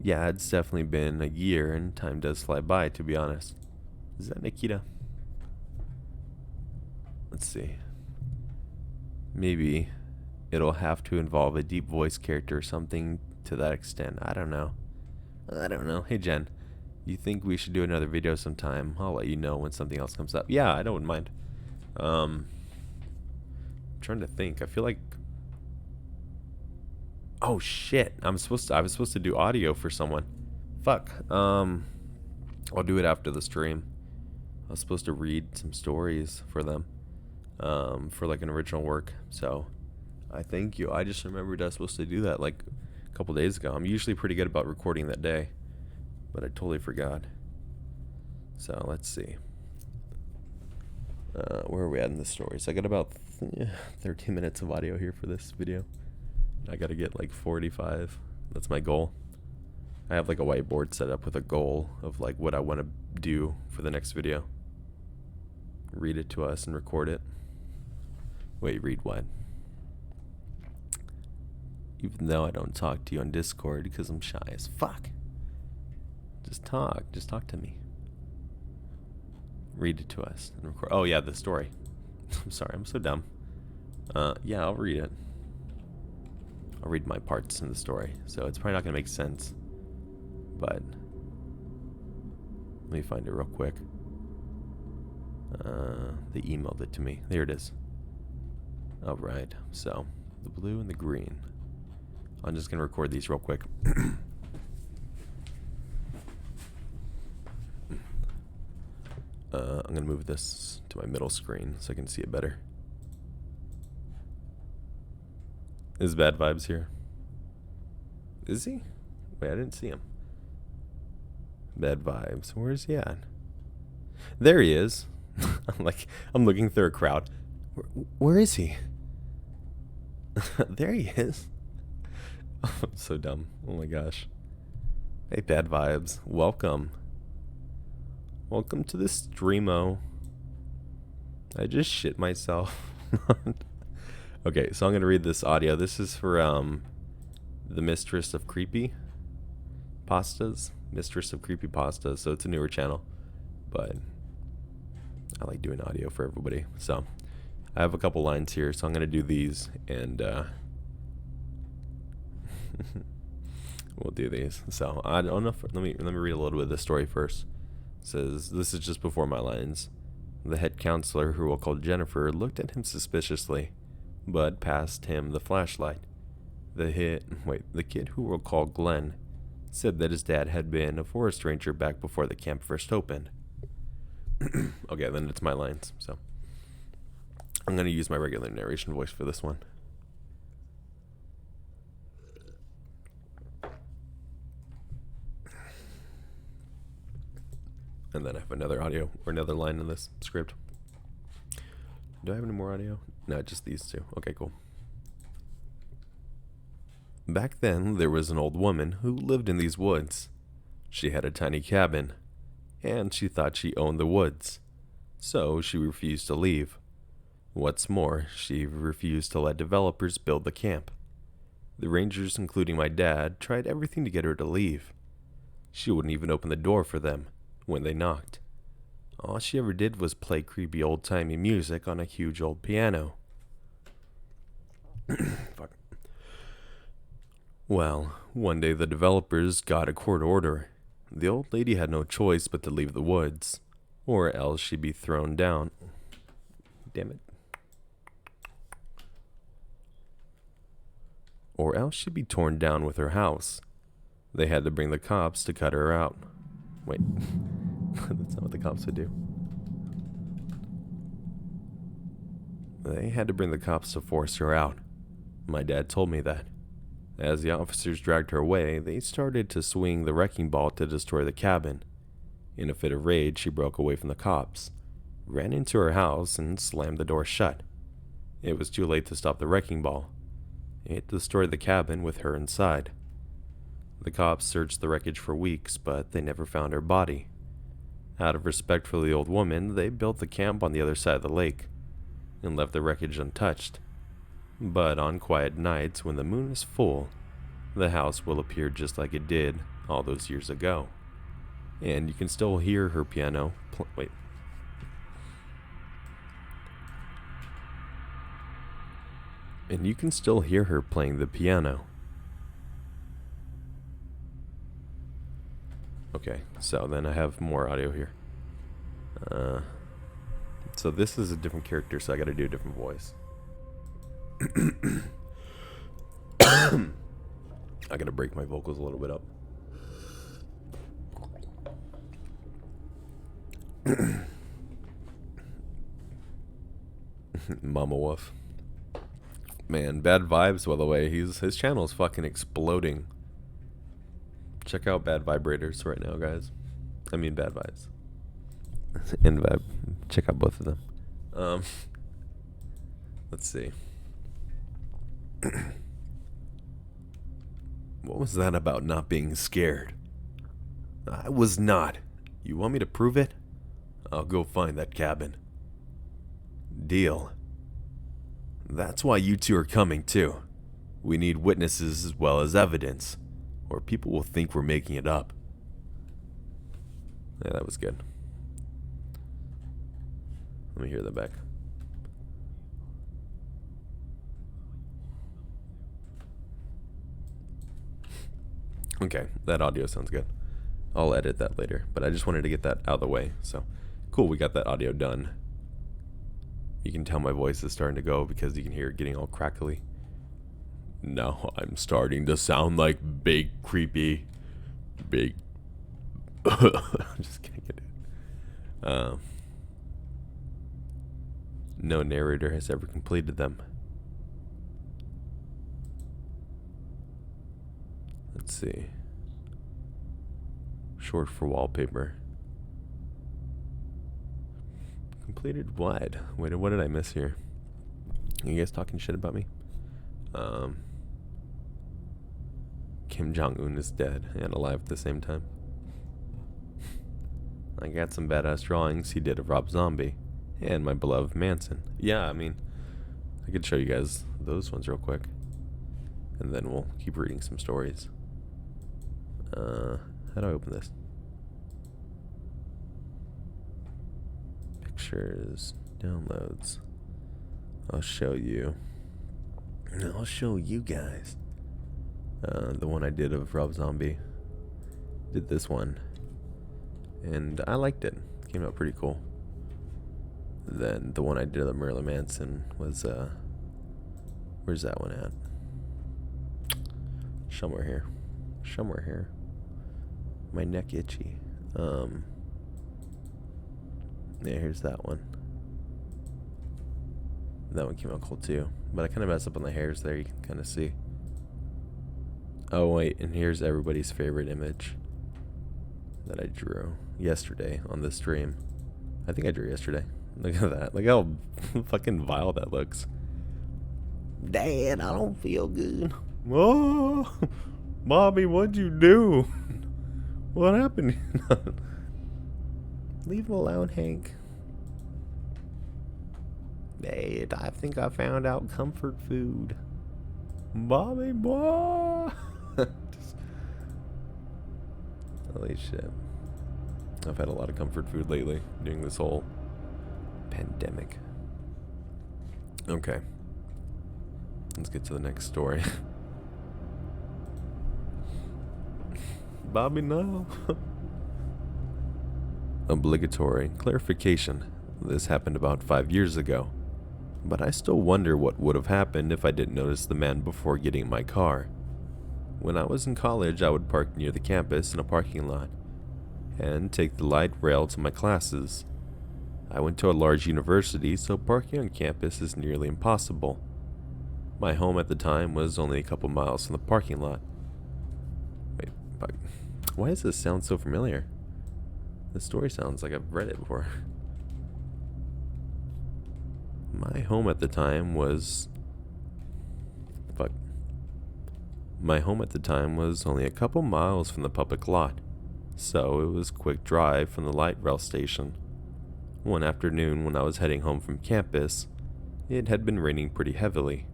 Yeah, it's definitely been a year and time does fly by, to be honest. Is that Nikita? Let's see. Maybe it'll have to involve a deep voice character or something to that extent. I don't know. Hey, Jen, you think we should do another video sometime? I'll let you know when something else comes up. Yeah, I don't mind. I'm trying to think. I feel like... Oh, shit. I was supposed to do audio for someone. Fuck. I'll do it after the stream. I was supposed to read some stories for them. For like an original work. So, I thank you. I just remembered I was supposed to do that like a couple days ago. I'm usually pretty good about recording that day, but I totally forgot. So, let's see. Where are we at in the story? So I got about 13 minutes of audio here for this video. I gotta get like 45. That's my goal. I have like a whiteboard set up with a goal of like what I want to do for the next video. Read it to us and record it. Wait, read what? Even though I don't talk to you on Discord because I'm shy as fuck. Just talk to me. Read it to us and record. Oh yeah, the story. I'm sorry, I'm so dumb. Yeah, I'll read it. I'll read my parts in the story, so it's probably not gonna make sense. But let me find it real quick. They emailed it to me. There it is. Alright, so the blue and the green. I'm just gonna record these real quick. I'm gonna move this to my middle screen so I can see it better. Is Bad Vibes here? Is he? Wait, I didn't see him. Bad Vibes. Where is he at? There he is. I'm looking through a crowd. Where is he? There he is. I'm so dumb. Oh my gosh. Hey, Bad Vibes. Welcome. Welcome to the streamo. I just shit myself. Okay, so I'm gonna read this audio. This is for the Mistress of Creepy Pastas. Mistress of Creepy Pastas. So it's a newer channel, but I like doing audio for everybody. So I have a couple lines here, so I'm gonna do these and we'll do these. So I don't know. Let me read a little bit of the story first. It says, this is just before my lines. The head counselor, who we'll call Jennifer, looked at him suspiciously, but passed him the flashlight. The kid, who we'll call Glenn, said that his dad had been a forest ranger back before the camp first opened. Okay, then it's my lines. So I'm going to use my regular narration voice for this one. And then I have another audio or another line in this script. Do I have any more audio? No, just these two. Okay, cool. Back then, there was an old woman who lived in these woods. She had a tiny cabin, and she thought she owned the woods, so she refused to leave. What's more, she refused to let developers build the camp. The rangers, including my dad, tried everything to get her to leave. She wouldn't even open the door for them when they knocked. All she ever did was play creepy old-timey music on a huge old piano. Fuck. Well, one day the developers got a court order. The old lady had no choice but to leave the woods, or else she'd be thrown down. Damn it. Or else she'd be torn down with her house. They had to bring the cops to cut her out. Wait, that's not what the cops would do. They had to bring the cops to force her out. My dad told me that. As the officers dragged her away, they started to swing the wrecking ball to destroy the cabin. In a fit of rage, she broke away from the cops, ran into her house, and slammed the door shut. It was too late to stop the wrecking ball. It destroyed the cabin with her inside. The cops searched the wreckage for weeks, but they never found her body. Out of respect for the old woman, they built the camp on the other side of the lake and left the wreckage untouched. But on quiet nights, when the moon is full, the house will appear just like it did all those years ago. And you can still hear her piano. And you can still hear her playing the piano. Okay, so then I have more audio here. So this is a different character, so I gotta do a different voice. I gotta break my vocals a little bit up. Mama Wolf. Man, Bad Vibes, by the way. His channel is fucking exploding. Check out Bad Vibrators right now, guys. I mean Bad Vibes. And Vibe. Check out both of them. Let's see. What was that about not being scared? I was not. You want me to prove it? I'll go find that cabin. Deal. That's why you two are coming too. We need witnesses as well as evidence, or people will think we're making it up. Yeah, that was good. Let me hear that back. Okay, that audio sounds good. I'll edit that later, but I just wanted to get that out of the way. So, cool, we got that audio done. You can tell my voice is starting to go because you can hear it getting all crackly. Now I'm starting to sound like big, creepy, big... I'm just can't get it. No narrator has ever completed them. Let's see. Short for wallpaper. Completed what? Wait, what did I miss here? You guys talking shit about me? Kim Jong-un is dead and alive at the same time. I got some badass drawings he did of Rob Zombie and my beloved Manson. Yeah, I mean, I could show you guys those ones real quick. And then we'll keep reading some stories. How do I open this? Pictures, downloads. I'll show you. I'll show you guys. The one I did of Rob Zombie. Did this one. And I liked it. Came out pretty cool. Then the one I did of Marilyn Manson was, where's that one at? Somewhere here. Somewhere here. My neck itchy. Yeah, here's that one. That one came out cool too. But I kind of messed up on the hairs there, you can kind of see. Oh wait, and here's everybody's favorite image that I drew yesterday on the stream. I think I drew yesterday. Look at that. Look how fucking vile that looks. Dad, I don't feel good. Oh, Mommy, what'd you do? What happened? Leave him alone, Hank. Dad, I think I found out comfort food. Mommy, boy. Holy shit. I've had a lot of comfort food lately during this whole pandemic. Okay. Let's get to the next story. Bobby, no. Obligatory clarification. This happened about 5 years ago, but I still wonder what would have happened if I didn't notice the man before getting in my car. When I was in college, I would park near the campus in a parking lot and take the light rail to my classes. I went to a large university, so parking on campus is nearly impossible. My home at the time was only a couple miles from the parking lot. Wait, fuck. Why does this sound so familiar? The story sounds like I've read it before. My home at the time was... Fuck. My home at the time was only a couple miles from the public lot, so it was a quick drive from the light rail station. One afternoon when I was heading home from campus, it had been raining pretty heavily,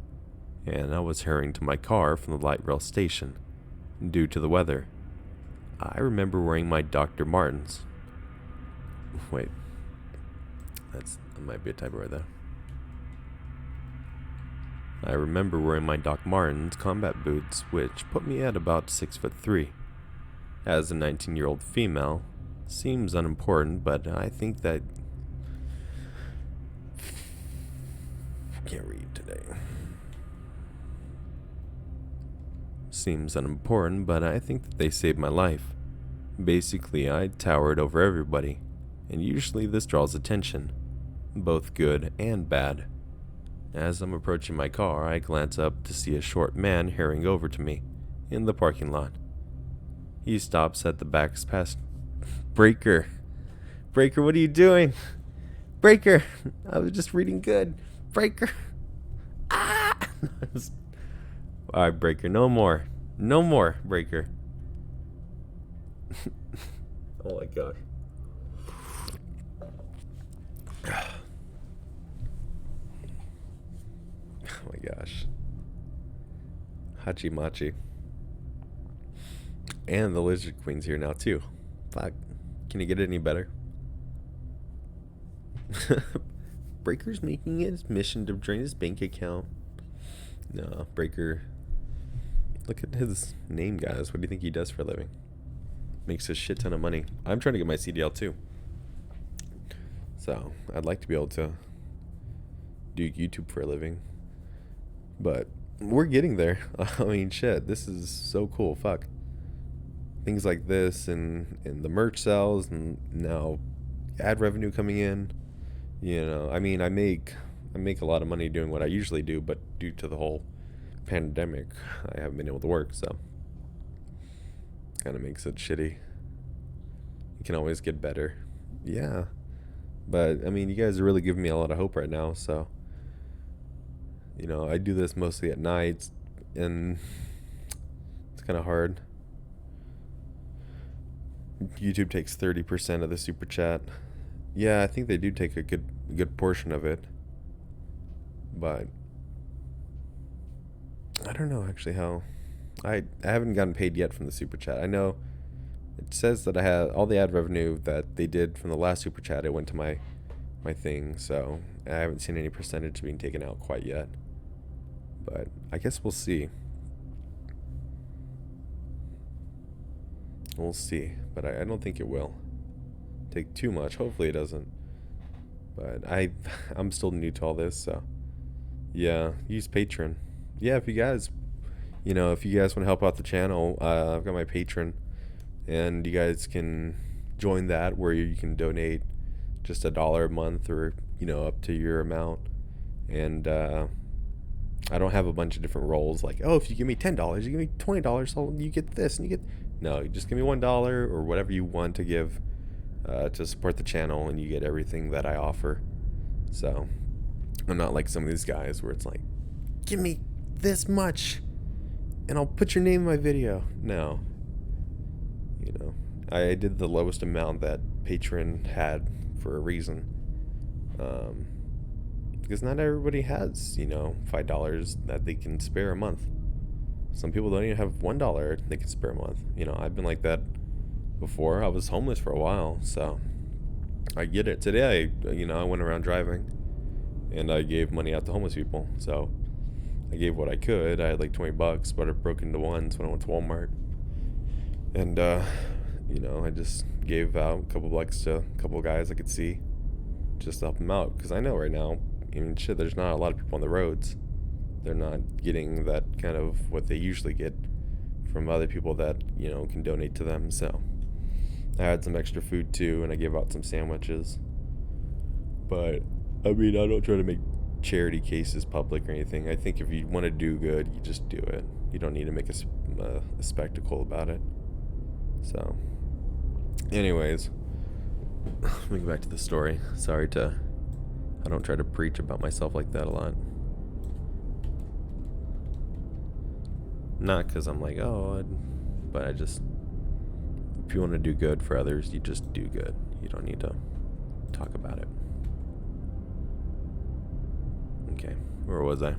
and I was hurrying to my car from the light rail station, due to the weather. I remember wearing my Dr. Martens. Wait, that might be a typo right there. I remember wearing my Doc Martens combat boots, which put me at about 6'3". As a 19-year-old female, seems unimportant, but I think that... Can't read today. Seems unimportant, but I think that they saved my life. Basically, I towered over everybody, and usually this draws attention, both good and bad. As I'm approaching my car, I glance up to see a short man hurrying over to me in the parking lot. He stops at the back's past. Breaker! Breaker, what are you doing? Breaker! I was just reading good. Breaker! Ah! Alright, Breaker, no more. No more, Breaker. Oh my gosh. Oh my gosh. Hachi Machi. And the Lizard Queen's here now too. Fuck. Can you get it any better? Breaker's making it his mission to drain his bank account. No, Breaker. Look at his name, guys. What do you think he does for a living? Makes a shit ton of money. I'm trying to get my CDL too. So, I'd like to be able to do YouTube for a living. But we're getting there. I mean, shit, this is so cool. Fuck. Things like this and the merch sales and now ad revenue coming in. You know, I mean, I make a lot of money doing what I usually do, but due to the whole pandemic, I haven't been able to work, so kind of makes it shitty. You can always get better. Yeah. But, I mean, you guys are really giving me a lot of hope right now, so, you know, I do this mostly at night, and it's kind of hard. YouTube takes 30% of the super chat. Yeah, I think they do take a good portion of it. But I don't know actually how. I haven't gotten paid yet from the super chat. I know it says that I had all the ad revenue that they did from the last super chat. It went to my thing, so I haven't seen any percentage being taken out quite yet. But I guess we'll see. We'll see, but I don't think it will take too much. Hopefully it doesn't. But I'm still new to all this, so yeah, use Patreon. Yeah, if you guys want to help out the channel, I've got my Patreon, and you guys can join that where you can donate just $1 a month or up to your amount. And I don't have a bunch of different roles like, oh, if you give me $10, you give me $20, so you get this and you get. No, you just give me $1 or whatever you want to give to support the channel, and you get everything that I offer. So I'm not like some of these guys where it's like, give me this much and I'll put your name in my video. No. I did the lowest amount that Patreon had for a reason. Because not everybody has, $5 that they can spare a month. Some people don't even have $1 they can spare a month. I've been like that before. I was homeless for a while, so I get it. Today, I went around driving, and I gave money out to homeless people. So I gave what I could. I had like $20, but it broke into ones when I went to Walmart. And, I just gave out a couple bucks to a couple guys I could see just to help them out. Because I know right now, shit, there's not a lot of people on the roads. They're not getting that kind of what they usually get from other people that, can donate to them. So I had some extra food too, and I gave out some sandwiches. But, I don't try to make charity cases public or anything. I think if you want to do good, you just do it. You don't need to make a spectacle about it. So, anyways, let me go back to the story. I don't try to preach about myself like that a lot. Not because I'm like, but I just, if you want to do good for others, you just do good. You don't need to talk about it. Okay, where was I?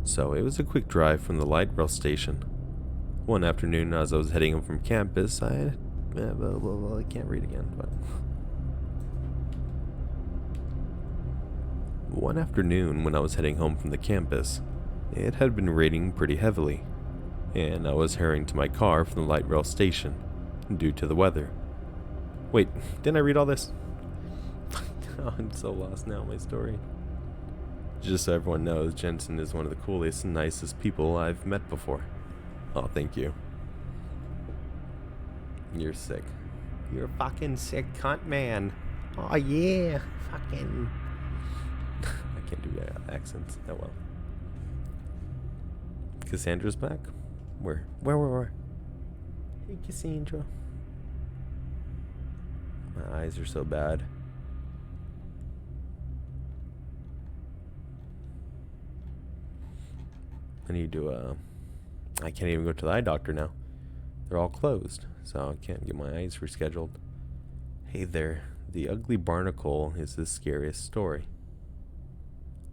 So it was a quick drive from the light rail station. One afternoon, as I was heading home from campus, I can't read again, but one afternoon when I was heading home from the campus, it had been raining pretty heavily, and I was hurrying to my car from the light rail station due to the weather. Wait, didn't I read all this? I'm so lost now in my story. Just so everyone knows, Jensen is one of the coolest and nicest people I've met before. Oh, thank you. You're sick. You're a fucking sick cunt, man. Oh, yeah. Fucking... I can't do accents that well. Cassandra's back? Where? Hey, Cassandra. My eyes are so bad. I need to, I can't even go to the eye doctor now. They're all closed, so I can't get my eyes rescheduled. Hey there, the ugly barnacle is the scariest story.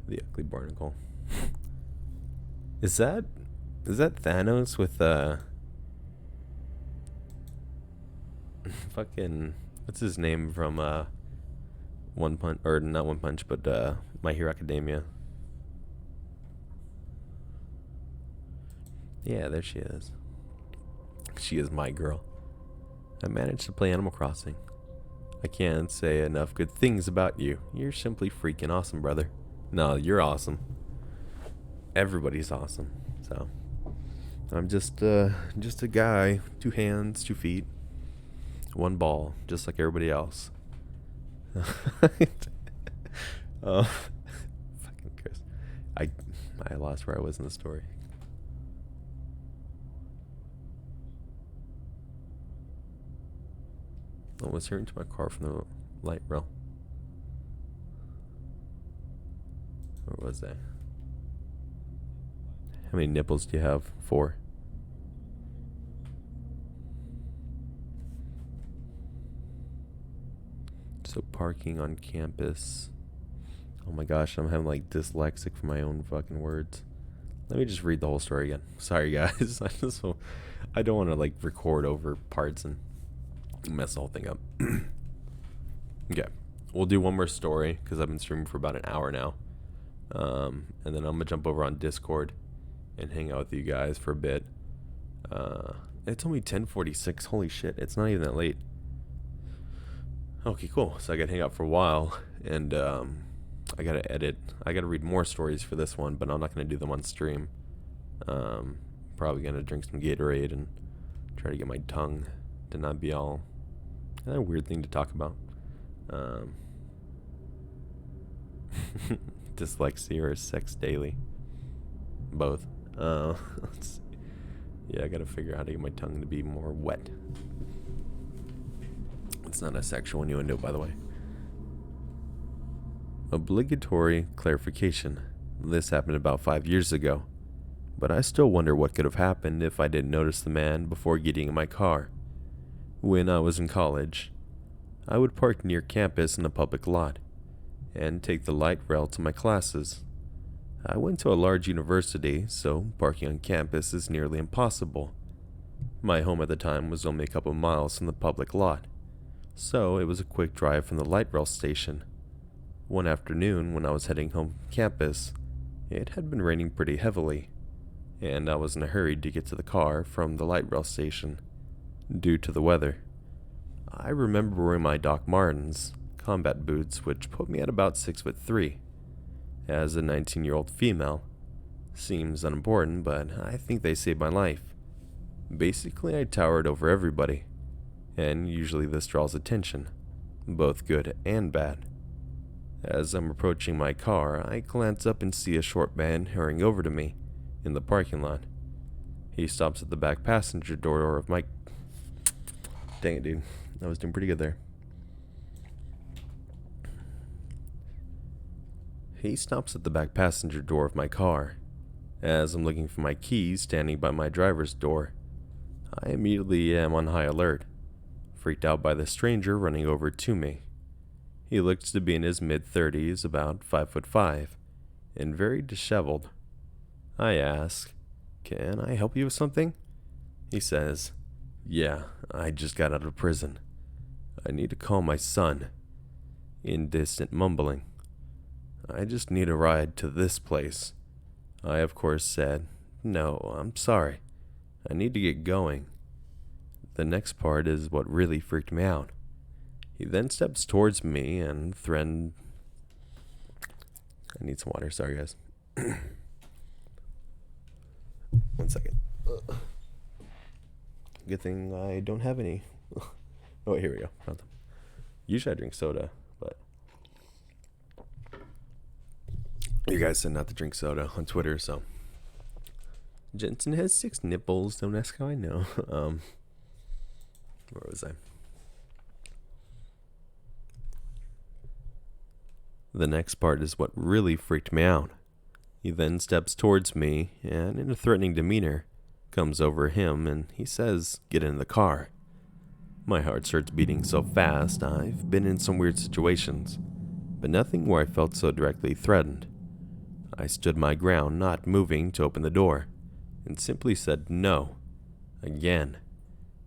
The ugly barnacle. Is that Thanos with, fucking, what's his name from, One Punch, or not One Punch, but, My Hero Academia? Yeah, there she is. She is my girl. I managed to play Animal Crossing. I can't say enough good things about you. You're simply freaking awesome, brother. No, you're awesome. Everybody's awesome. So, I'm just a guy, 2 hands, 2 feet, 1 ball, just like everybody else. Fucking Chris. I lost where I was in the story. I was hearing to my car from the light rail. Where was that? How many nipples do you have? 4. So parking on campus. Oh my gosh, I'm having like dyslexic for my own fucking words. Let me just read the whole story again. Sorry guys. I don't want to like record over parts and mess the whole thing up. Okay, we'll do one more story because I've been streaming for about an hour now, and then I'm gonna jump over on Discord and hang out with you guys for a bit. It's only 10:46. Holy shit, it's not even that late. Okay, cool. So I gotta hang out for a while, and I gotta edit. I gotta read more stories for this one, but I'm not gonna do them on stream. Probably gonna drink some Gatorade and try to get my tongue to not be all a weird thing to talk about. Dyslexia or sex daily. Both. Let's see. Yeah, I gotta figure out how to get my tongue to be more wet. It's not a sexual innuendo, by the way. Obligatory clarification. This happened about 5 years ago, but I still wonder what could have happened if I didn't notice the man before getting in my car. When I was in college, I would park near campus in a public lot and take the light rail to my classes. I went to a large university, so parking on campus is nearly impossible. My home at the time was only a couple miles from the public lot, so it was a quick drive from the light rail station. One afternoon when I was heading home from campus, it had been raining pretty heavily, and I was in a hurry to get to the car from the light rail station. due to the weather. I remember wearing my Doc Martens combat boots, which put me at about 6'3". As a 19-year-old female, seems unimportant, but I think they saved my life. Basically, I towered over everybody, and usually this draws attention, both good and bad. As I'm approaching my car, I glance up and see a short man hurrying over to me in the parking lot. He stops at the back passenger door of my... Dang it, dude. I was doing pretty good there. He stops at the back passenger door of my car. As I'm looking for my keys standing by my driver's door, I immediately am on high alert, freaked out by the stranger running over to me. He looks to be in his mid-30s, about 5'5", and very disheveled. I ask, "Can I help you with something?" He says, "Yeah, I just got out of prison. I need to call my son," in distant mumbling. "I just need a ride to this place." I, of course, said, "No, I'm sorry. I need to get going." The next part is what really freaked me out. He then steps towards me and threatened... I need some water. Sorry, guys. 1 second. Good thing I don't have any. Oh, here we go. Found them. Usually I drink soda, but... You guys said not to drink soda on Twitter, so... Jensen has 6 nipples. Don't ask how I know. Where was I? The next part is what really freaked me out. He then steps towards me and, in a threatening demeanor, comes over him and he says, "Get in the car." My heart starts beating so fast. I've been in some weird situations, but nothing where I felt so directly threatened. I stood my ground, not moving to open the door, and simply said no, again.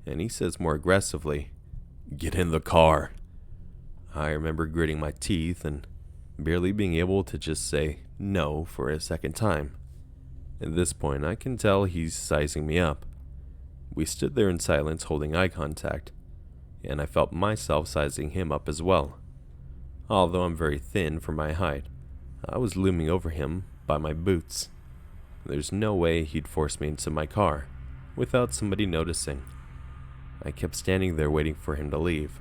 And he says more aggressively, "Get in the car." I remember gritting my teeth and barely being able to just say no for a second time. At this point, I can tell he's sizing me up. We stood there in silence, holding eye contact, and I felt myself sizing him up as well. Although I'm very thin for my height, I was looming over him by my boots. There's no way he'd force me into my car without somebody noticing. I kept standing there waiting for him to leave,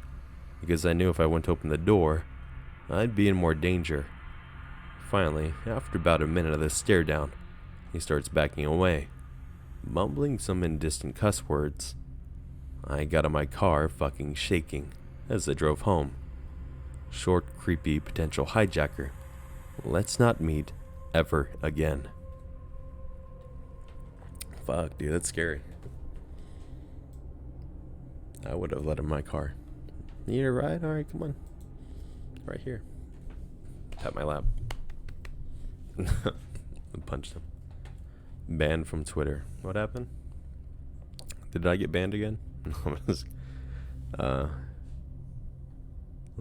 because I knew if I went to open the door, I'd be in more danger. Finally, after about a minute of this stare down, he starts backing away, mumbling some indistant cuss words. I got in my car fucking shaking as I drove home. Short, creepy potential hijacker. Let's not meet ever again. Fuck, dude, that's scary. I would have let him in my car. Need a ride? Alright, come on. Right here. Tap my lap. Punched him. Banned from Twitter. What happened? Did I get banned again? Let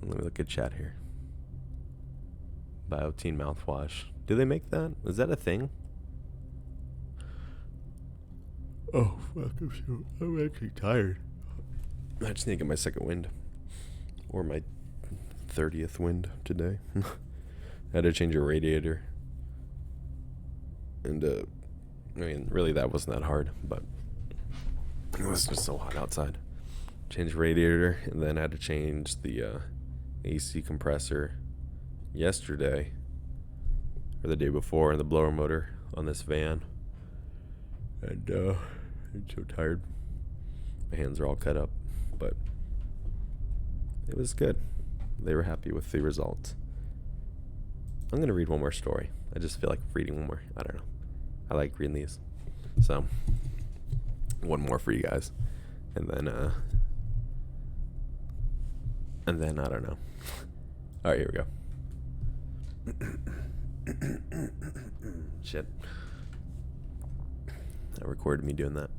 me look at chat here. Biotine mouthwash. Do they make that? Is that a thing? Oh, fuck. I'm actually tired. I just need to get my second wind. Or my 30th wind today. I had to change a radiator. And, I mean, really that wasn't that hard, but it was just so hot outside. Changed radiator, and then I had to change the AC compressor yesterday, or the day before, and the blower motor on this van. And, I'm so tired. My hands are all cut up, but it was good. They were happy with the results. I'm going to read one more story. I just feel like reading one more. I don't know. I like reading these. So, one more for you guys. And then, I don't know. All right, here we go. Shit. I recorded me doing that.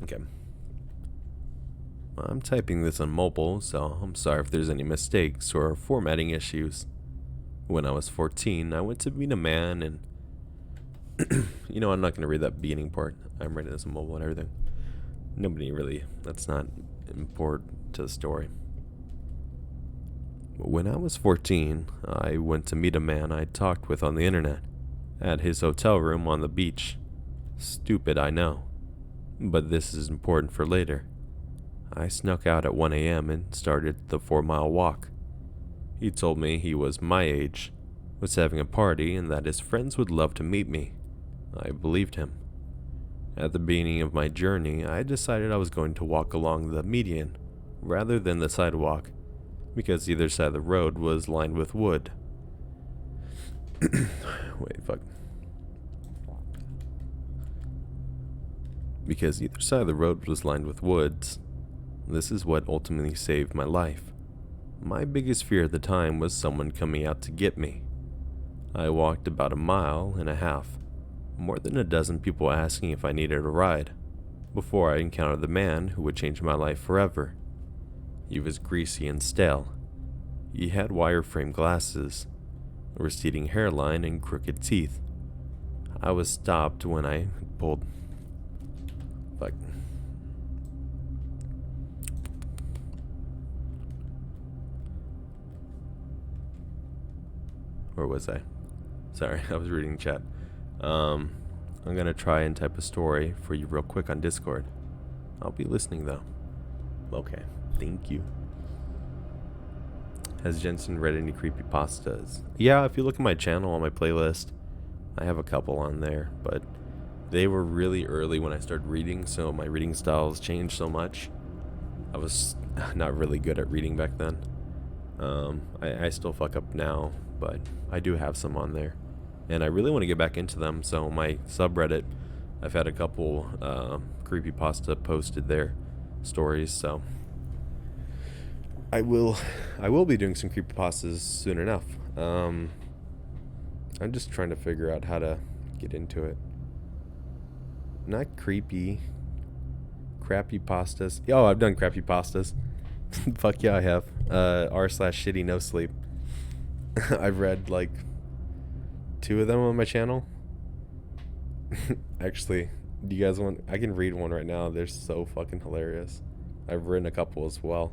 Okay. I'm typing this on mobile, so I'm sorry if there's any mistakes or formatting issues. When I was 14, I went to meet a man and... You know, I'm not going to read that beginning part. I'm writing this on mobile and everything. That's not important to the story. When I was 14, I went to meet a man I talked with on the internet at his hotel room on the beach. Stupid, I know, but this is important for later. I snuck out at 1 a.m. and started the 4-mile walk. He told me he was my age, was having a party, and that his friends would love to meet me. I believed him. At the beginning of my journey, I decided I was going to walk along the median rather than the sidewalk, because either side of the road was lined with wood. Because either side of the road was lined with woods. This is what ultimately saved my life. My biggest fear at the time was someone coming out to get me. I walked about 1.5 miles, more than a dozen people asking if I needed a ride, before I encountered the man who would change my life forever. He was greasy and stale. He had wireframe glasses, a receding hairline, and crooked teeth. I was stopped when I pulled... Where was I? Sorry, I was reading chat. I'm gonna try and type a story for you real quick on Discord. I'll be listening though. Okay, thank you. Has Jensen read any creepypastas? Yeah, if you look at my channel on my playlist, I have a couple on there, but they were really early when I started reading, so my reading styles changed so much. I was not really good at reading back then. I still fuck up now, but I do have some on there. And I really want to get back into them, so my subreddit, I've had a couple creepypasta posted there, stories, so I will be doing some creepypastas soon enough. I'm just trying to figure out how to get into it. Not creepy. Crappy pastas. Oh, I've done crappy pastas. Fuck yeah, I have. r/shitty no sleep. I've read like 2 of them on my channel. Actually, do you guys want... I can read one right now. They're so fucking hilarious. I've written a couple as well.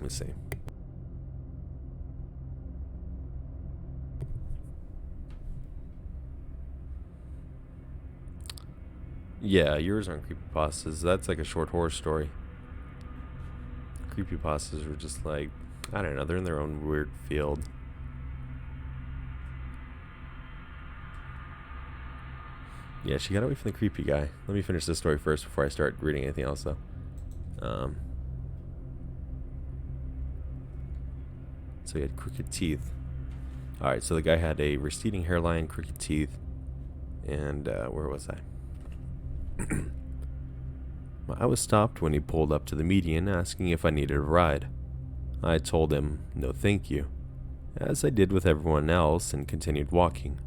Let's see. Yeah, yours aren't creepypastas. That's like a short horror story. Creepypastas are just like, I don't know, they're in their own weird field. Yeah, she got away from the creepy guy. Let me finish this story first before I start reading anything else, though. So he had crooked teeth. Alright, so the guy had a receding hairline, crooked teeth, and where was I? I was stopped when he pulled up to the median asking if I needed a ride. I told him no thank you, as I did with everyone else, and continued walking.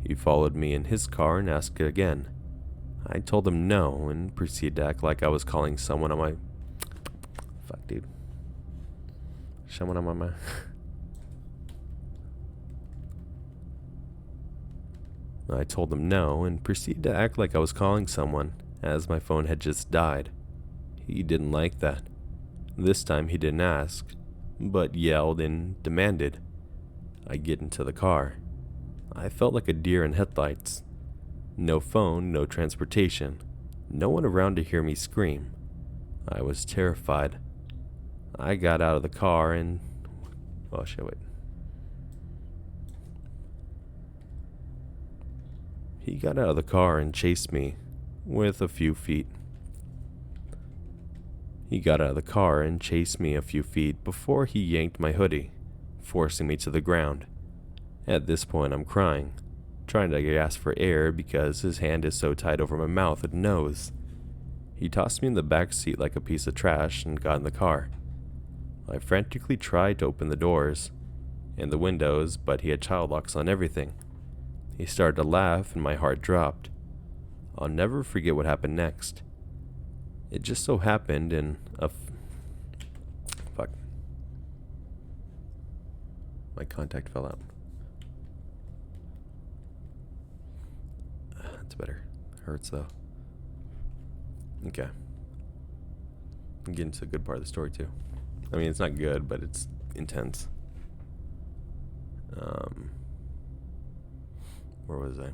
He followed me in his car and asked again. I told him no and proceeded to act like I was calling someone on my... Fuck, dude. Someone on my... I told him no and proceeded to act like I was calling someone, as my phone had just died. He didn't like that. This time he didn't ask, but yelled and demanded I get into the car. I felt like a deer in headlights. No phone, no transportation, no one around to hear me scream. I was terrified. I got out of the car and... Oh shit, wait. He got out of the car and chased me with a few feet. He got out of the car and chased me a few feet before he yanked my hoodie, forcing me to the ground. At this point, I'm crying, trying to gasp for air because his hand is so tight over my mouth and nose. He tossed me in the back seat like a piece of trash and got in the car. I frantically tried to open the doors and the windows, but he had child locks on everything. He started to laugh and my heart dropped. I'll never forget what happened next. It just so happened in a... Fuck. My contact fell out. That's better. Hurts though. Okay. I'm getting to a good part of the story, too. I mean, it's not good, but it's intense. Where was I?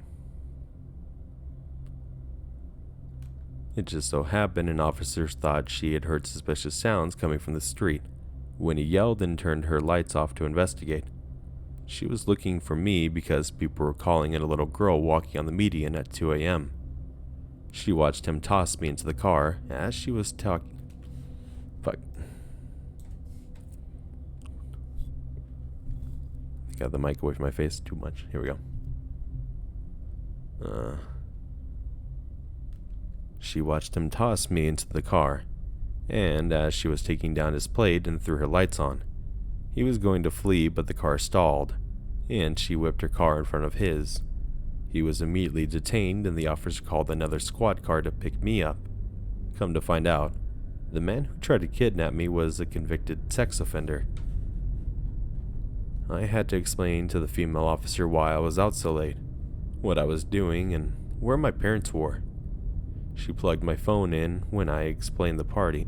It just so happened an officer thought she had heard suspicious sounds coming from the street when he yelled and turned her lights off to investigate. She was looking for me because people were calling it a little girl walking on the median at 2 a.m. She watched him toss me into the car as she was talking. Fuck. Got the mic away from my face too much. Here we go. She watched him toss me into the car, and as she was taking down his plate and threw her lights on, he was going to flee, but the car stalled, and she whipped her car in front of his. He was immediately detained, and the officer called another squad car to pick me up. Come to find out, the man who tried to kidnap me was a convicted sex offender. I had to explain to the female officer why I was out so late, what I was doing, and where my parents were. She plugged my phone in when I explained the party.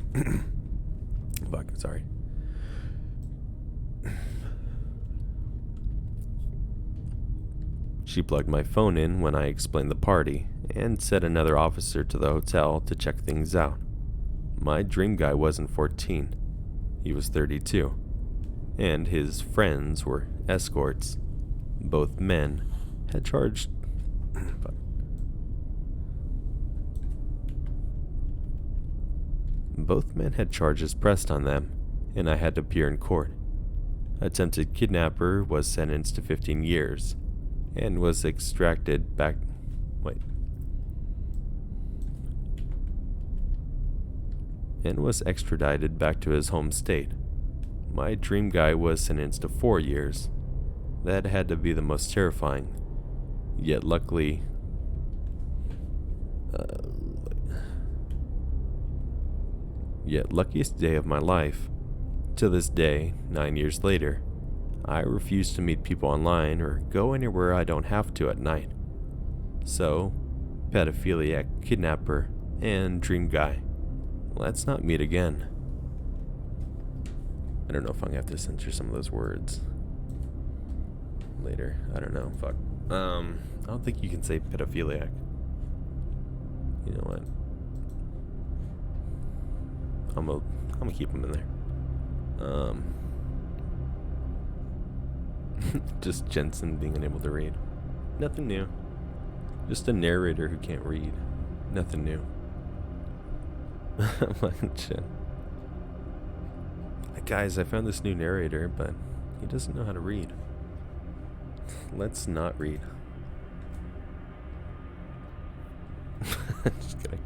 Fuck, sorry. She plugged my phone in when I explained the party and sent another officer to the hotel to check things out. My dream guy wasn't 14. He was 32. And his friends were escorts. Both men had charged... Both men had charges pressed on them, and I had to appear in court. Attempted kidnapper was sentenced to 15 years, and was extracted back... And was extradited back to his home state. My dream guy was sentenced to 4 years. That had to be the most terrifying. Yet luckily... Yet luckiest day of my life. To this day, 9 years later, I refuse to meet people online or go anywhere I don't have to at night. So, pedophiliac, kidnapper, and dream guy, let's not meet again. I don't know if I'm gonna have to censor some of those words later. I don't know. Fuck. I don't think you can say pedophiliac. You know what? I'm gonna keep them in there. Just Jensen being unable to read. Nothing new. Just a narrator who can't read. Nothing new. Shit. Guys, I found this new narrator, but he doesn't know how to read. Let's not read. Just kidding.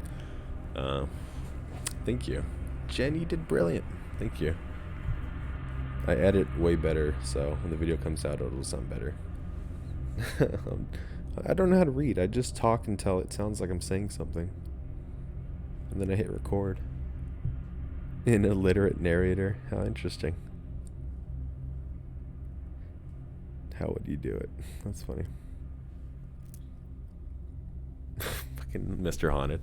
Thank you. Jen, you did brilliant. Thank you. I edit way better, so when the video comes out, it'll sound better. I don't know how to read. I just talk until it sounds like I'm saying something. And then I hit record. An illiterate narrator. How interesting. How would you do it? That's funny. Fucking Mr. Haunted.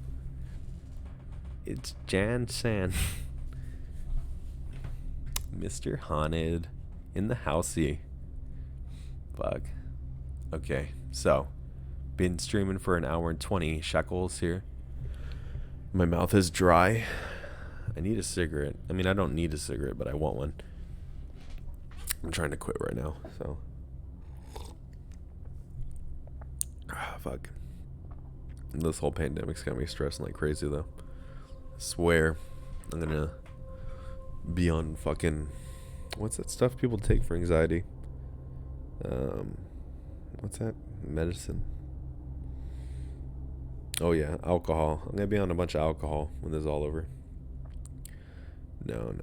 It's Jan-san. Mr. Haunted in the housey. Fuck. Okay, so been streaming for an hour and 20. Shackles here. My mouth is dry. I need a cigarette. I mean, I don't need a cigarette, but I want one. I'm trying to quit right now, so. Fuck. This whole pandemic's got me stressing like crazy, though. I swear I'm gonna be on fucking... What's that stuff people take for anxiety? What's that? Medicine? Oh yeah, alcohol. I'm gonna be on a bunch of alcohol when this is all over. No.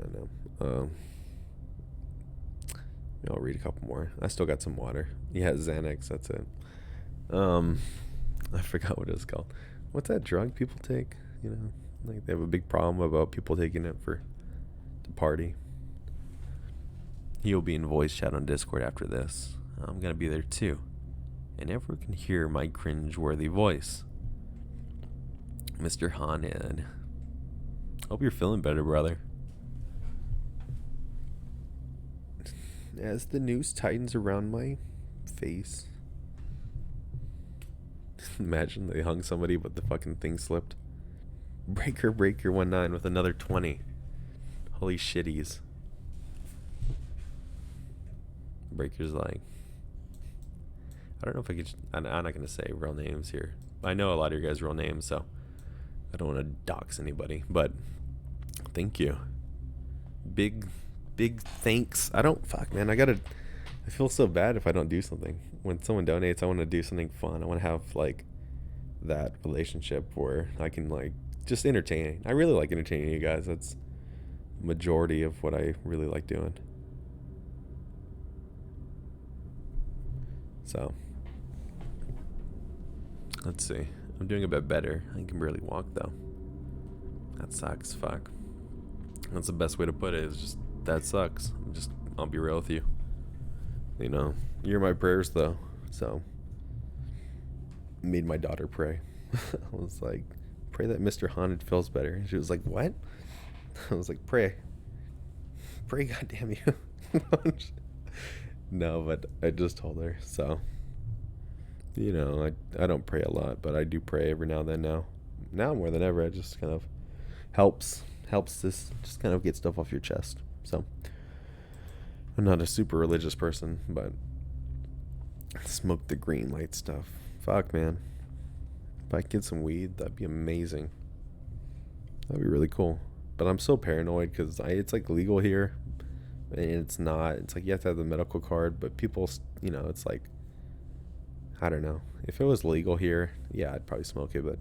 I'll read a couple more. I still got some water. Yeah, Xanax, that's it. I forgot what it was called. What's that drug people take? You know, like they have a big problem about people taking it to party. He'll be in voice chat on Discord after this. I'm gonna be there too. And everyone can hear my cringe-worthy voice. Mr. Haunted. Hope you're feeling better, brother. As the noose tightens around my face. Imagine they hung somebody, but the fucking thing slipped. Breaker 19 with another 20. Holy shitties. Breaker's like, I don't know if I could. I'm not gonna say real names here. I know a lot of your guys' real names, so I don't want to dox anybody. But thank you. Big thanks. Fuck, man. I feel so bad if I don't do something. When someone donates, I want to do something fun. I want to have like that relationship where I can like just entertain. I really like entertaining you guys. That's the majority of what I really like doing. So let's see. I'm doing a bit better. I can barely walk though. That sucks. Fuck. That's the best way to put it. Is just that sucks. I'll be real with you. You know, you're my prayers though. So made my daughter pray. I was like, pray that Mr. Haunted feels better. And she was like, what? I was like, pray, goddamn you. No, but I just told her. So, you know, I don't pray a lot, but I do pray every now and then now more than ever. It just kind of helps this just kind of get stuff off your chest. So I'm not a super religious person, but smoke the green light stuff. Fuck, man. If I could get some weed, that'd be amazing. That'd be really cool. But I'm so paranoid because it's like legal here, and it's not. It's like you have to have the medical card, but people, you know, it's like, I don't know. If it was legal here, yeah, I'd probably smoke it, but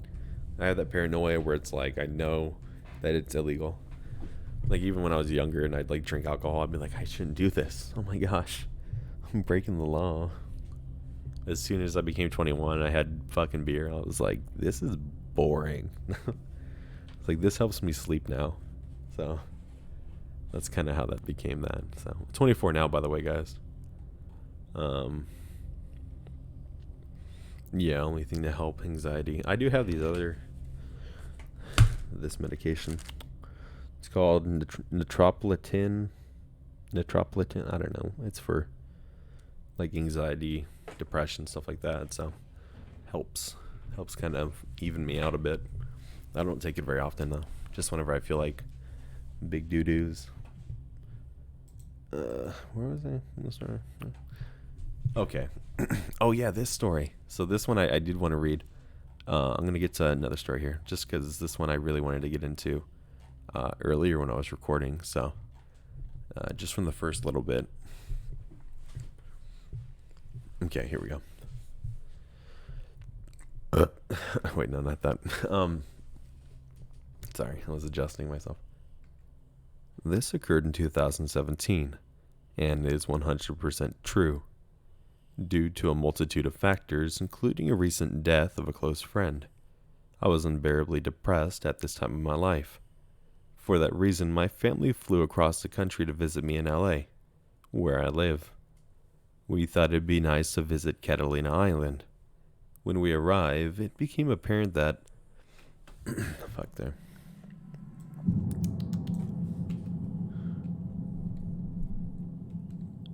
I have that paranoia where it's like I know that it's illegal. Like even when I was younger and I'd like drink alcohol, I'd be like, I shouldn't do this. Oh my gosh, I'm breaking the law. As soon as I became 21, I had fucking beer. I was like, this is boring. It's like, this helps me sleep now. So that's kind of how that became that. So I'm 24 now, by the way, guys. Yeah, only thing to help anxiety. I do have this medication. It's called Nitropolitan. I don't know. It's for like anxiety, depression, stuff like that. So helps kind of even me out a bit. I don't take it very often though. Just whenever I feel like big doo-doos. Where was I? Okay. Oh yeah, this story. So this one I did want to read. I'm going to get to another story here just because this one I really wanted to get into earlier when I was recording. So just from the first little bit. Okay, here we go. Wait, no, not that. Sorry, I was adjusting myself. This occurred in 2017 and is 100% true due to a multitude of factors, including a recent death of a close friend. I was unbearably depressed at this time of my life. For that reason, my family flew across the country to visit me in LA, where I live. We thought it'd be nice to visit Catalina Island. When we arrived, it became apparent that... Fuck there.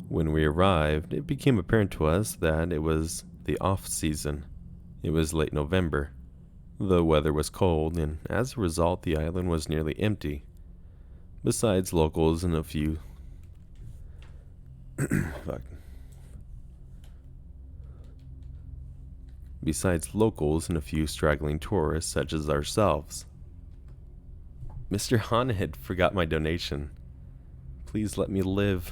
When we arrived, it became apparent to us that it was the off-season. It was late November. The weather was cold, and as a result, the island was nearly empty. Besides locals and a few... Besides locals and a few straggling tourists such as ourselves. Mr. Haunted forgot my donation. Please let me live.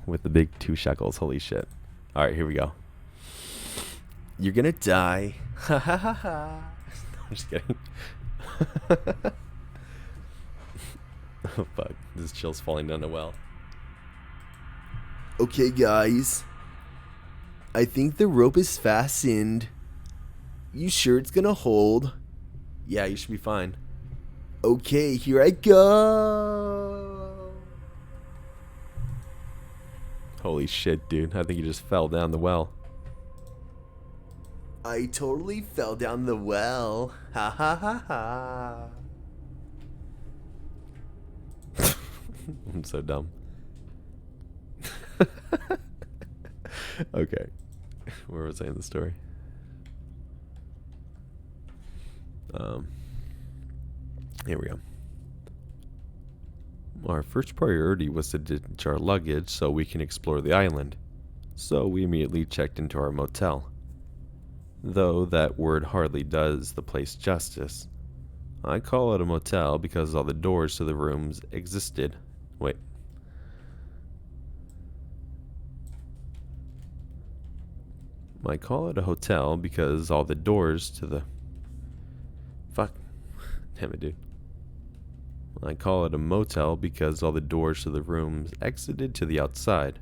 With the big 2 shekels. Holy shit. Alright, here we go. You're gonna die. Ha ha ha ha. I'm just kidding. Oh fuck. This chill's falling down a well. Okay, guys. I think the rope is fastened. You sure it's gonna hold? Yeah, you should be fine. Okay, here I go. Holy shit, dude. I think you just fell down the well. I totally fell down the well. Ha ha ha ha. I'm so dumb. Okay. Where was I in the story? Here we go. Our first priority was to ditch our luggage so we can explore the island. So we immediately checked into our motel. Though that word hardly does the place justice. I call it a motel because all the doors to the rooms existed. Wait. I call it a hotel because all the doors to the... Fuck. Damn it, dude. I call it a motel because all the doors to the rooms exited to the outside.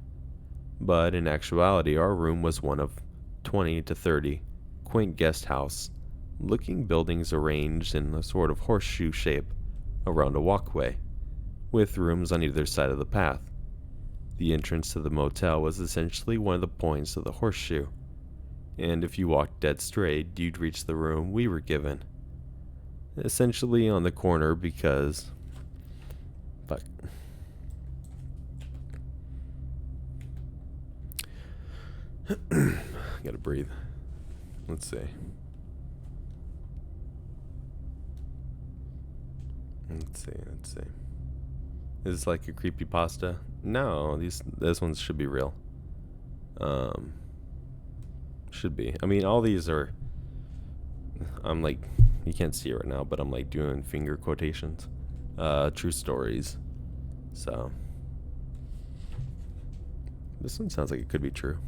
But in actuality, our room was one of 20 to 30 quaint guest house looking buildings arranged in a sort of horseshoe shape around a walkway, with rooms on either side of the path. The entrance to the motel was essentially one of the points of the horseshoe, and if you walked dead straight, you'd reach the room we were given. Essentially on the corner because... Fuck. Gotta breathe. Let's see. Let's see. Is this like a creepypasta? No, this ones should be real. Should be. I mean, all these are... I'm like... You can't see it right now, but I'm like doing finger quotations. True stories. So... This one sounds like it could be true.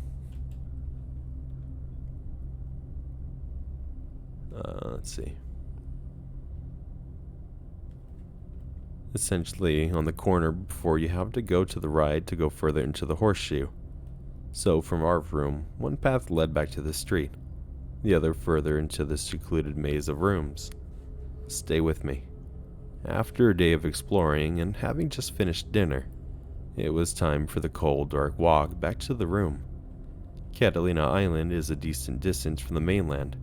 Let's see. Essentially, on the corner before you have to go to the right to go further into the horseshoe. So from our room, one path led back to the street, the other further into the secluded maze of rooms. Stay with me. After a day of exploring and having just finished dinner, it was time for the cold, dark walk back to the room. Catalina Island is a decent distance from the mainland,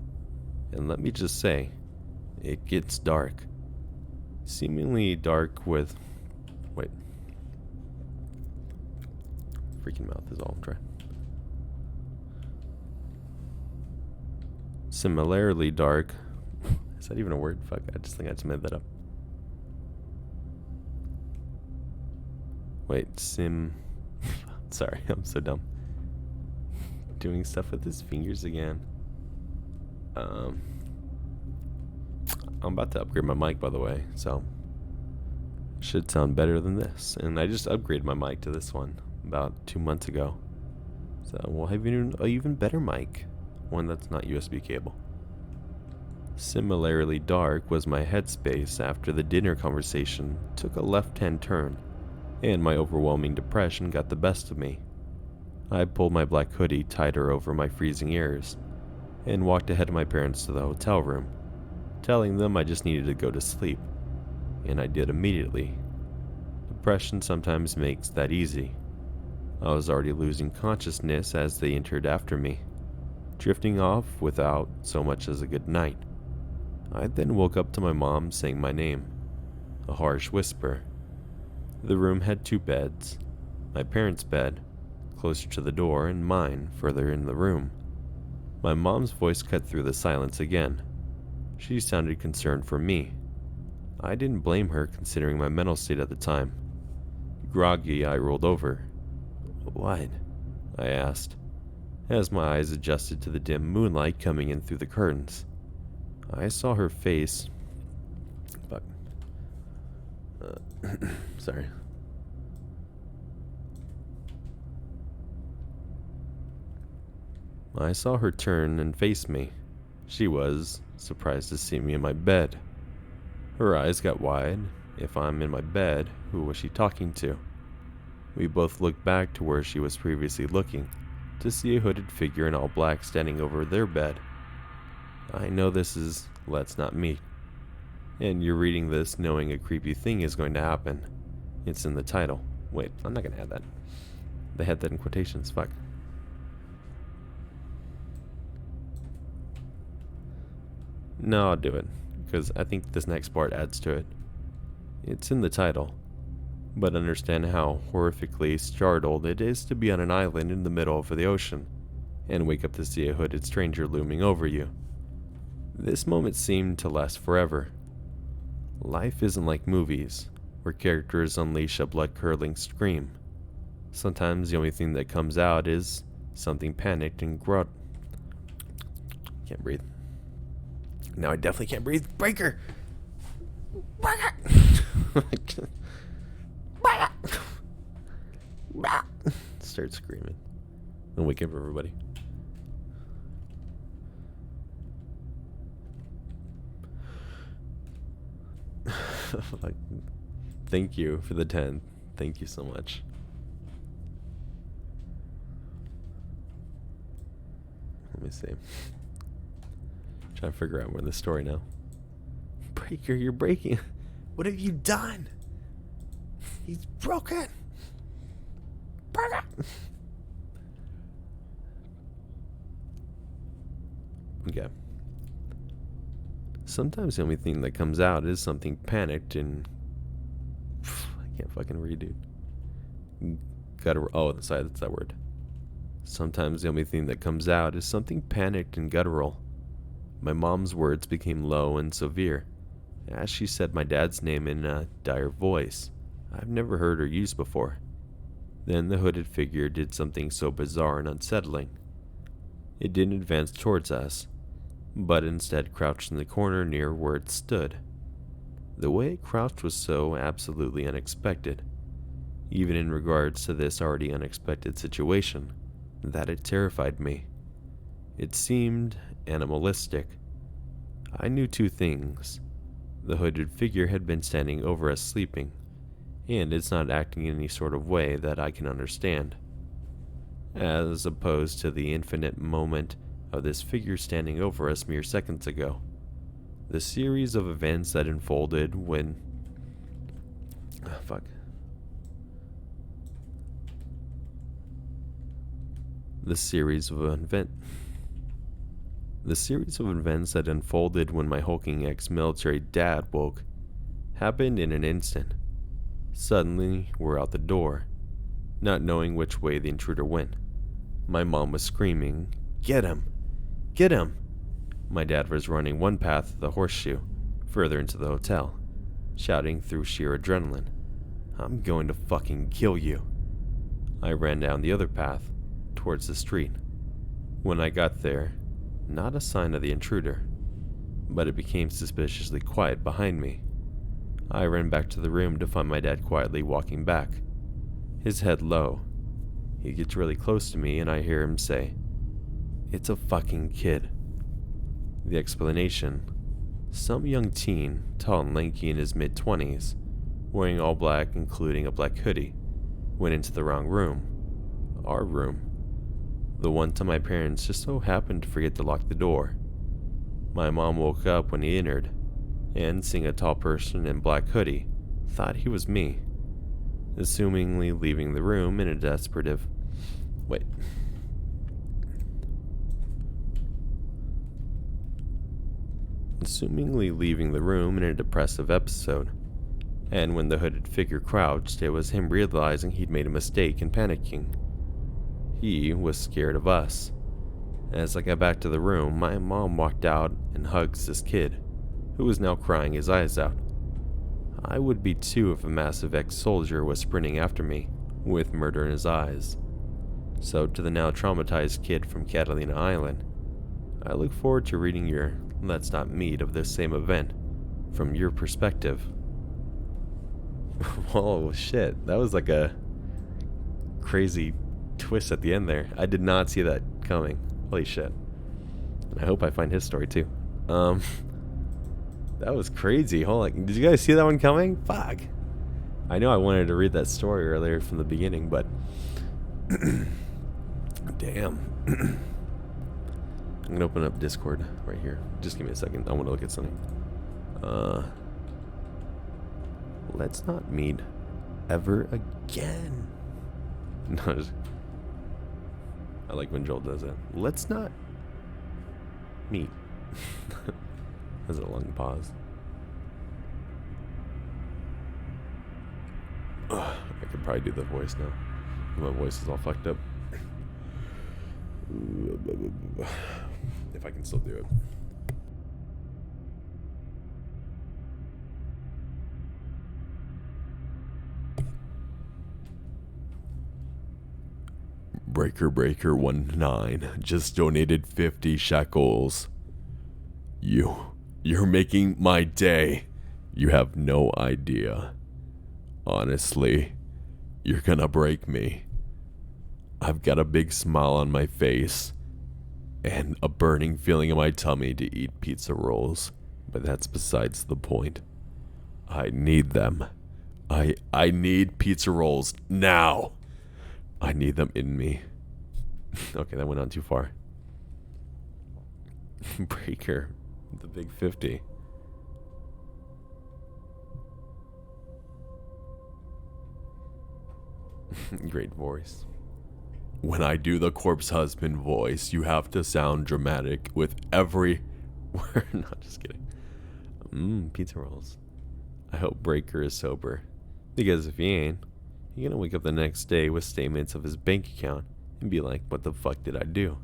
and let me just say, it gets dark. Seemingly dark with... Wait. Freaking mouth is all dry. Similarly dark... Is that even a word? Fuck, I just think I just made that up. Wait, Sorry, I'm so dumb. Doing stuff with his fingers again. I'm about to upgrade my mic, by the way, so should sound better than this. And I just upgraded my mic to this one about 2 months ago, so we'll have an even better mic, one that's not USB cable. Similarly dark was my headspace after the dinner conversation took a left-hand turn, and my overwhelming depression got the best of me. I pulled my black hoodie tighter over my freezing ears, and walked ahead of my parents to the hotel room, telling them I just needed to go to sleep, and I did immediately. Depression sometimes makes that easy. I was already losing consciousness as they entered after me, drifting off without so much as a good night. I then woke up to my mom saying my name, a harsh whisper. The room had 2 beds, my parents' bed, closer to the door, and mine further in the room. My mom's voice cut through the silence again. She sounded concerned for me. I didn't blame her considering my mental state at the time. Groggy, I rolled over. "What?" I asked, as my eyes adjusted to the dim moonlight coming in through the curtains. I saw her face. Fuck. Sorry. I saw her turn and face me. She was surprised to see me in my bed. Her eyes got wide. If I'm in my bed, who was she talking to? We both looked back to where she was previously looking, to see a hooded figure in all black standing over their bed. I know this is Let's Not Meet, and you're reading this knowing a creepy thing is going to happen. It's in the title. Wait, I'm not going to add that. They had that in quotations, fuck. No, I'll do it, because I think this next part adds to it. It's in the title. but understand how horrifically startled it is to be on an island in the middle of the ocean and wake up to see a hooded stranger looming over you. This moment seemed to last forever. Life isn't like movies, where characters unleash a blood-curdling scream. Sometimes the only thing that comes out is something panicked and Can't breathe. Now I definitely can't breathe. Breaker! Start screaming and wake up everybody. Like, thank you for the 10. Thank you so much. Let me see. Trying to figure out where in the story now. Breaker, you're breaking. What have you done? He's broken. Breaker. Okay. Sometimes the only thing that comes out is something panicked and I can't fucking read, dude. That's that word. Sometimes the only thing that comes out is something panicked and guttural. My mom's words became low and severe as she said my dad's name in a dire voice I've never heard her use before. Then the hooded figure did something so bizarre and unsettling. It didn't advance towards us, but instead crouched in the corner near where it stood. The way it crouched was so absolutely unexpected, even in regards to this already unexpected situation, that it terrified me. It seemed animalistic. I knew two things. The hooded figure had been standing over us sleeping, and it's not acting in any sort of way that I can understand, as opposed to the infinite moment of this figure standing over us mere seconds ago. The series of events that unfolded when... The series of events that unfolded when my hulking ex-military dad woke happened in an instant. Suddenly, we're out the door, not knowing which way the intruder went. My mom was screaming, "Get him! Get him!" My dad was running one path of the horseshoe, further into the hotel, shouting through sheer adrenaline, "I'm going to fucking kill you." I ran down the other path, towards the street. When I got there, not a sign of the intruder, but it became suspiciously quiet behind me. I ran back to the room to find my dad quietly walking back, his head low. He gets really close to me and I hear him say, "It's a fucking kid." The explanation: some young teen, tall and lanky in his mid-20s, wearing all black including a black hoodie, went into the wrong room. Our room. The one time my parents just so happened to forget to lock the door. My mom woke up when he entered, and seeing a tall person in black hoodie, thought he was me, assumingly leaving the room in a deprecative depressive episode. And when the hooded figure crouched, it was him realizing he'd made a mistake and panicking. He was scared of us. As I got back to the room, my mom walked out and hugs this kid, who was now crying his eyes out. I would be too if a massive ex-soldier was sprinting after me, with murder in his eyes. So to the now traumatized kid from Catalina Island, I look forward to reading your Let's Not Meet of this same event, from your perspective. Whoa, shit, that was like a crazy twist at the end there. I did not see that coming. Holy shit. And I hope I find his story too. That was crazy. Hold on. Did you guys see that one coming? Fuck. I know I wanted to read that story earlier from the beginning, but damn. I'm gonna open up Discord right here. Just give me a second. I want to look at something. Let's not meet ever again. No, I like when Joel does that. Let's not meet. That's a long pause. Ugh. I could probably do the voice now. My voice is all fucked up. If I can still do it. Breaker19 just donated 50 shekels. You're making my day. You have no idea. Honestly, you're gonna break me. I've got a big smile on my face and a burning feeling in my tummy to eat pizza rolls, but that's besides the point. I need them. I need pizza rolls now. I need them in me. Okay, that went on too far. Breaker, the big 50. Great voice. When I do the corpse husband voice, you have to sound dramatic with every word. Not just kidding. Pizza rolls. I hope Breaker is sober. Because if he ain't, he's gonna wake up the next day with statements of his bank account and be like, what the fuck did I do?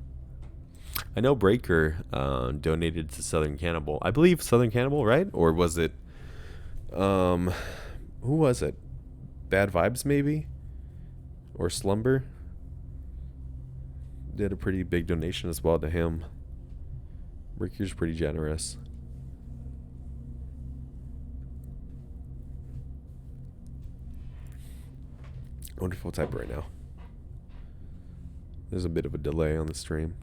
I know Breaker donated to Southern Cannibal. I believe Southern Cannibal, right? Or was it who was it? Bad Vibes maybe? Or Slumber? Did a pretty big donation as well to him. Breaker's pretty generous. I wonder if I'll type it right now. There's a bit of a delay on the stream.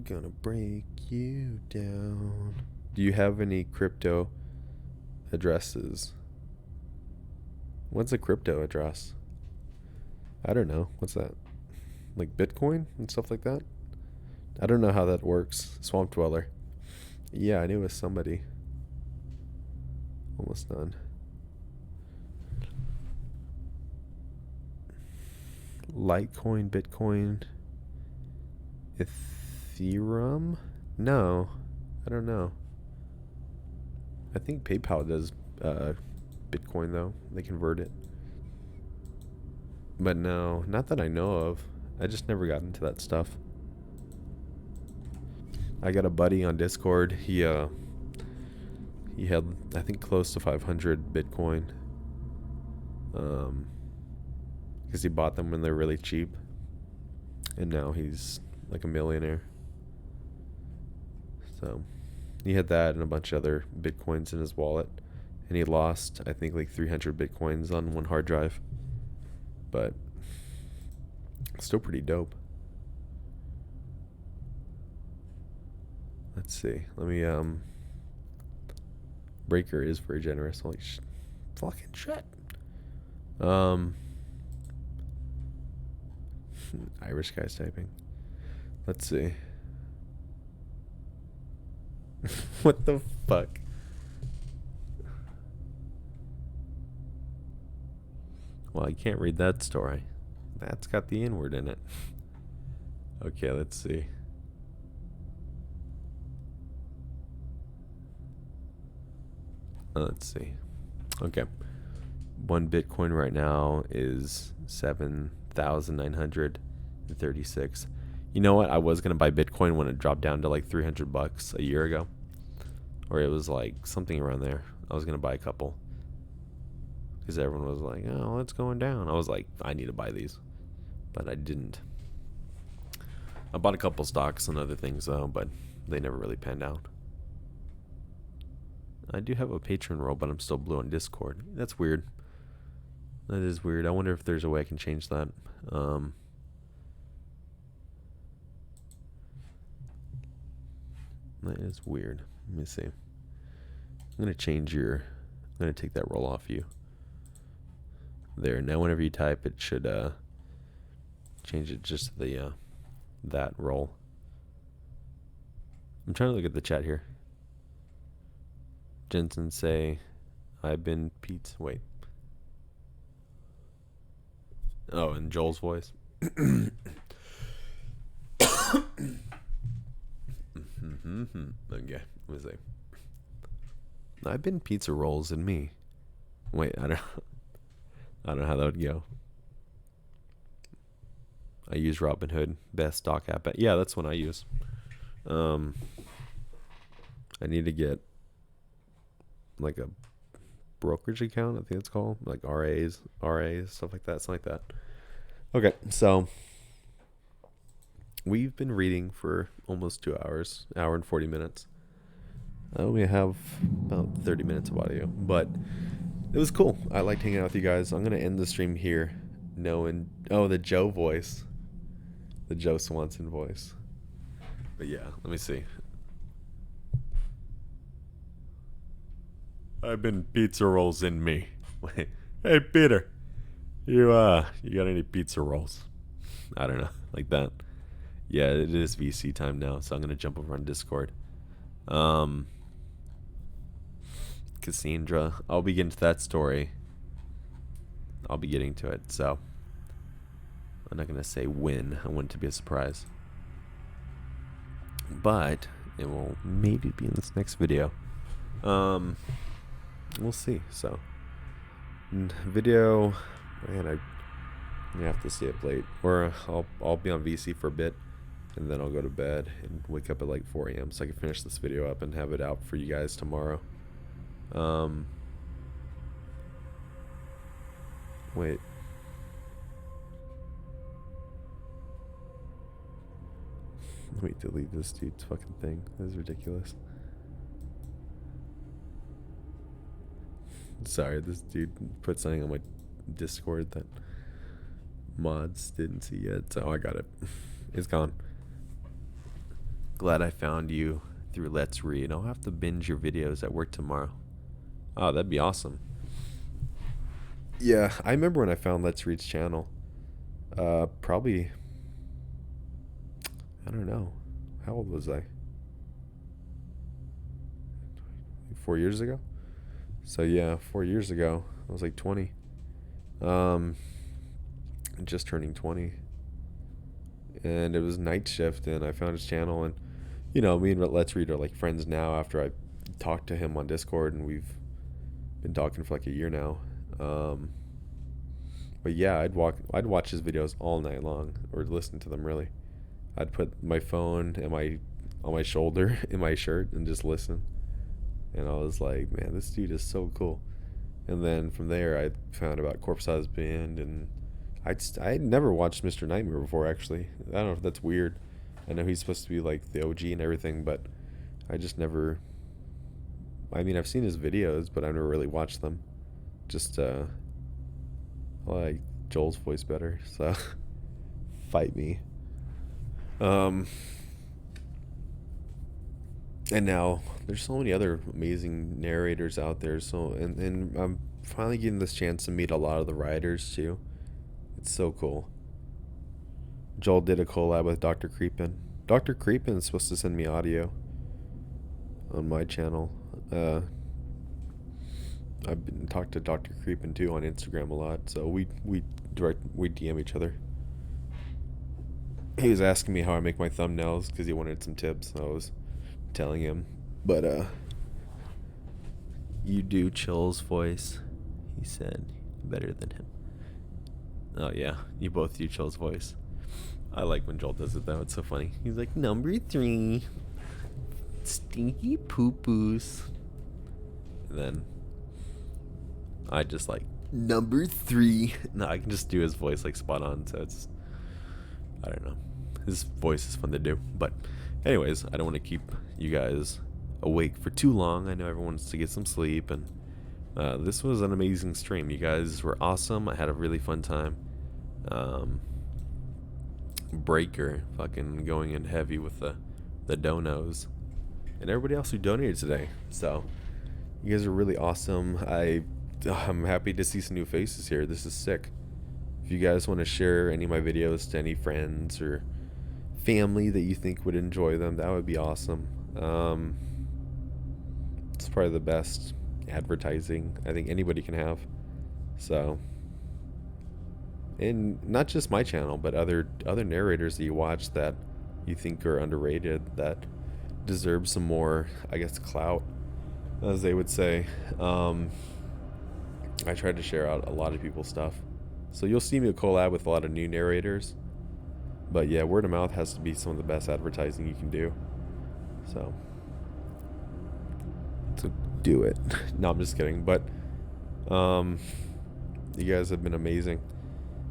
Gonna break you down. Do you have any crypto addresses? What's a crypto address? I don't know. What's that? Like Bitcoin and stuff like that? I don't know how that works. Swamp Dweller. Yeah, I knew it was somebody. Almost done. Litecoin, Bitcoin, Ethereum? No, I don't know. I think PayPal does Bitcoin though. They convert it. But no, not that I know of. I just never got into that stuff. I got a buddy on Discord. He had, I think, close to 500 Bitcoin. Because he bought them when they're really cheap. And now he's like a millionaire. So he had that and a bunch of other Bitcoins in his wallet. And he lost, I think, like 300 Bitcoins on one hard drive. But still pretty dope. Let's see. Let me, Breaker is very generous. Holy fucking shit. Irish guy's typing. Let's see. What the fuck? Well, I can't read that story. That's got the N-word in it. Okay, let's see. Let's see. Okay. 1 Bitcoin right now is 7,936. You know what? I was going to buy Bitcoin when it dropped down to like $300 a year ago. Or it was like something around there. I was going to buy a couple. Because everyone was like, oh, it's going down. I was like, I need to buy these. But I didn't. I bought a couple stocks and other things though, but they never really panned out. I do have a patron role, but I'm still blue on Discord. That's weird. That is weird. I wonder if there's a way I can change that. That is weird. Let me see. I'm going to change your... I'm going to take that role off you. There. Now whenever you type, it should change it just to the that role. I'm trying to look at the chat here. Jensen say, I've been Pete's... Wait. Oh, and Joel's voice. Okay, let me see. I've been pizza rolls in me. Wait, I don't know how that would go. I use Robinhood, best stock app. Yeah, that's one I use. I need to get like a brokerage account, I think it's called, like RAs, stuff like that, something like that. Okay, so we've been reading for almost 2 hours, hour and 40 minutes. We have about 30 minutes of audio, but it was cool. I liked hanging out with you guys. I'm gonna end the stream here, knowing the Joe voice, the Joe Swanson voice. But yeah, let me see. I've been pizza rolls in me. Hey Peter, you got any pizza rolls? I don't know, like that. Yeah, it is VC time now, so I'm gonna jump over on Discord. Cassandra, I'll be getting to that story. I'll be getting to it, so I'm not gonna say when. I want it to be a surprise, but it will maybe be in this next video. We'll see. So, video, man, I'm gonna have to stay up late, or I'll be on VC for a bit, and then I'll go to bed and wake up at like 4 a.m. so I can finish this video up and have it out for you guys tomorrow. Wait. Let me delete this dude's fucking thing. This is ridiculous. Sorry, this dude put something on my Discord that mods didn't see yet, so I got it. It's gone. Glad I found you through Let's Read. I'll have to binge your videos at work tomorrow. Oh, that'd be awesome. Yeah, I remember when I found Let's Read's channel. Probably, I don't know. How old was I? 4 years ago? So yeah, 4 years ago, I was like 20. Just turning 20. And it was night shift, and I found his channel, and you know, me and Let's Read are like friends now after I talked to him on Discord, and we've been talking for like a year now. But yeah, I'd watch his videos all night long, or listen to them really. I'd put my phone on my shoulder in my shirt and just listen. And I was like, man, this dude is so cool. And then from there, I found about Corpse Husband, and I had never watched Mr. Nightmare before, actually. I don't know if that's weird. I know he's supposed to be like the OG and everything, but I just never. I mean, I've seen his videos, but I've never really watched them. Just I like Joel's voice better, so fight me. And now there's so many other amazing narrators out there. So and I'm finally getting this chance to meet a lot of the writers too. It's so cool. Joel did a collab with Dr. Creepin. Dr. Creepin is supposed to send me audio on my channel. I've been talking to Dr. Creepin too on Instagram a lot, so we DM each other. He was asking me how I make my thumbnails because he wanted some tips. So I was telling him, but you do Chill's voice, he said, better than him. Oh yeah, you both do Chill's voice. I like when Joel does it though, it's so funny. He's like, number 3, stinky poo-poos. Then I just like, number 3. No, I can just do his voice like spot on, so it's, I don't know. His voice is fun to do. But anyways, I don't want to keep you guys awake for too long. I know everyone wants to get some sleep, and this was an amazing stream. You guys were awesome. I had a really fun time. Breaker fucking going in heavy with the donos, and everybody else who donated today. So you guys are really awesome. I'm happy to see some new faces here. This is sick. If you guys want to share any of my videos to any friends or family that you think would enjoy them, that would be awesome. It's probably the best advertising I think anybody can have. So, and not just my channel, but other narrators that you watch that you think are underrated, that deserve some more, I guess, clout, as they would say. I tried to share out a lot of people's stuff. So you'll see me collab with a lot of new narrators. But yeah, word of mouth has to be some of the best advertising you can do. So do it. No, I'm just kidding. But you guys have been amazing.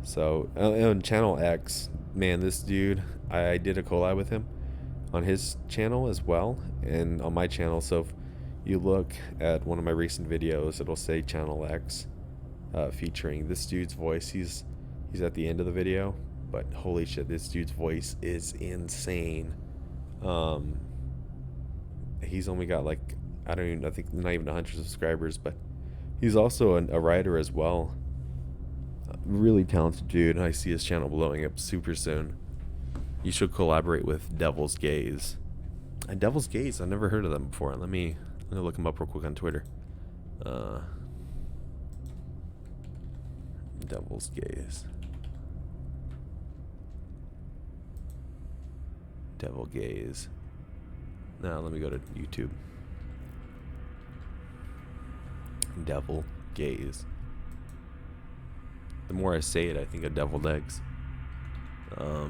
So on Channel X, man, this dude, I did a collab with him on his channel as well, and on my channel. So if you look at one of my recent videos, it'll say Channel X, featuring this dude's voice. He's at the end of the video, but holy shit, this dude's voice is insane. He's only got like, I think not even 100 subscribers, but he's also a writer as well. Really talented dude. I see his channel blowing up super soon. You should collaborate with Devil's Gaze. Devil's Gaze, I've never heard of them before. Let me look him up real quick on Twitter. Devil's Gaze. Devil Gaze. Now let me go to YouTube. Devil Gaze. The more I say it, I think of deviled eggs. I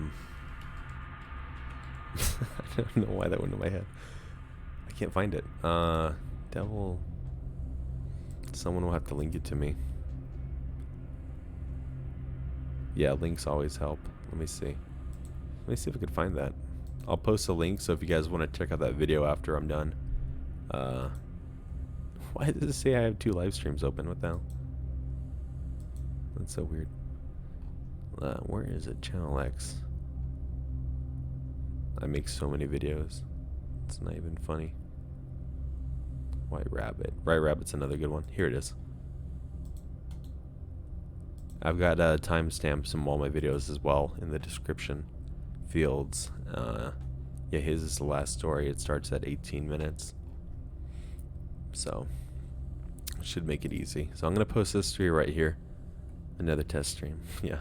don't know why that went in my head. I can't find it. Devil. Someone will have to link it to me. Yeah, links always help. Let me see. Let me see if I can find that. I'll post a link, so if you guys want to check out that video after I'm done. Why does it say I have 2 live streams open? What the hell? That's so weird. Where is it? Channel X. I make so many videos. It's not even funny. White Rabbit. White Rabbit's another good one. Here it is. I've got timestamps in all my videos as well in the description fields. Yeah, his is the last story. It starts at 18 minutes. So, should make it easy. So I'm going to post this to you right here. Another test stream. Yeah.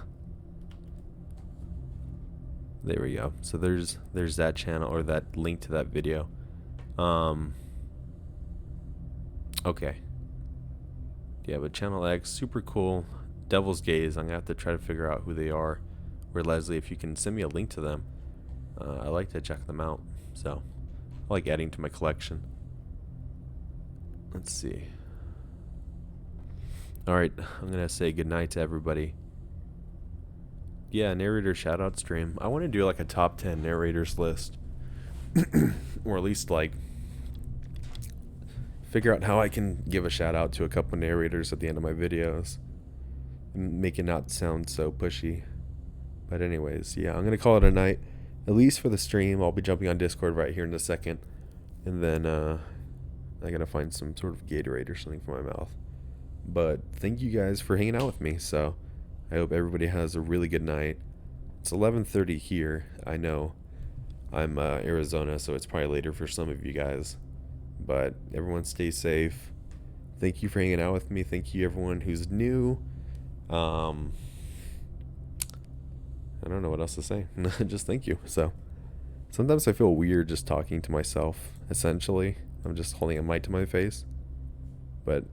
There we go. So there's that channel, or that link to that video. Okay. Yeah, but Channel X, super cool. Devil's Gaze, I'm gonna have to try to figure out who they are. Or Leslie, if you can send me a link to them. I like to check them out. So I like adding to my collection. Let's see. Alright, I'm gonna say goodnight to everybody. Yeah, narrator shoutout stream. I want to do like a top 10 narrators list. Or at least like figure out how I can give a shout out to a couple narrators at the end of my videos. And make it not sound so pushy. But anyways, yeah, I'm gonna call it a night. At least for the stream. I'll be jumping on Discord right here in a second. And then I gotta find some sort of Gatorade or something for my mouth. But thank you guys for hanging out with me. So I hope everybody has a really good night. It's 11:30 here. I know I'm Arizona, so it's probably later for some of you guys. But everyone stay safe. Thank you for hanging out with me. Thank you everyone who's new. I don't know what else to say. Just thank you. So sometimes I feel weird just talking to myself, essentially. I'm just holding a mic to my face. But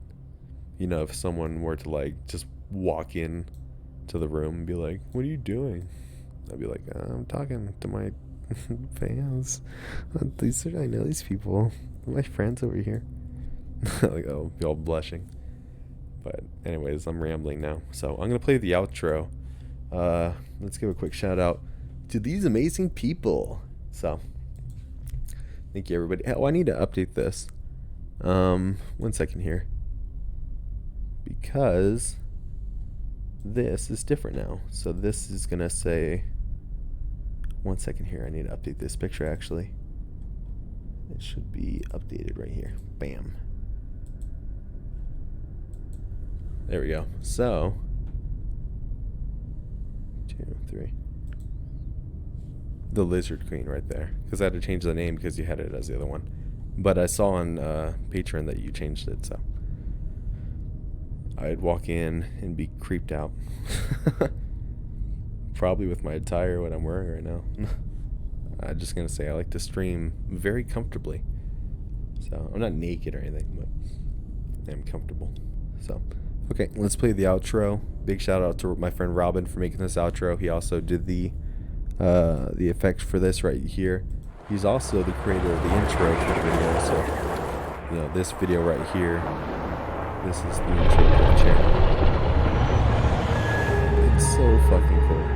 you know, if someone were to like just walk in to the room and be like, "What are you doing?" I'd be like, "I'm talking to my fans. I know these people. My friends over here." Like, oh, be all blushing. But anyways, I'm rambling now. So I'm gonna play the outro. Let's give a quick shout out to these amazing people. So thank you everybody. Oh, I need to update this. 1 second here. Because this is different now. So this is gonna say, 1 second here, I need to update this picture actually. It should be updated right here. Bam. There we go. So 2, 3. The Lizard Queen right there. Because I had to change the name because you had it as the other one. But I saw on Patreon that you changed it, so I'd walk in and be creeped out. Probably with my attire, what I'm wearing right now. I'm just going to say I like to stream very comfortably. So I'm not naked or anything, but I'm comfortable. So Okay, let's play the outro. Big shout out to my friend Robin for making this outro. He also did the effects for this right here. He's also the creator of the intro to the video. So, you know, this video right here, this is the intro to the channel. It's so fucking cool.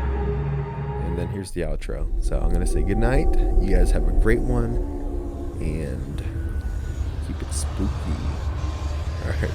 And then here's the outro. So I'm gonna say goodnight. You guys have a great one, and keep it spooky. All right.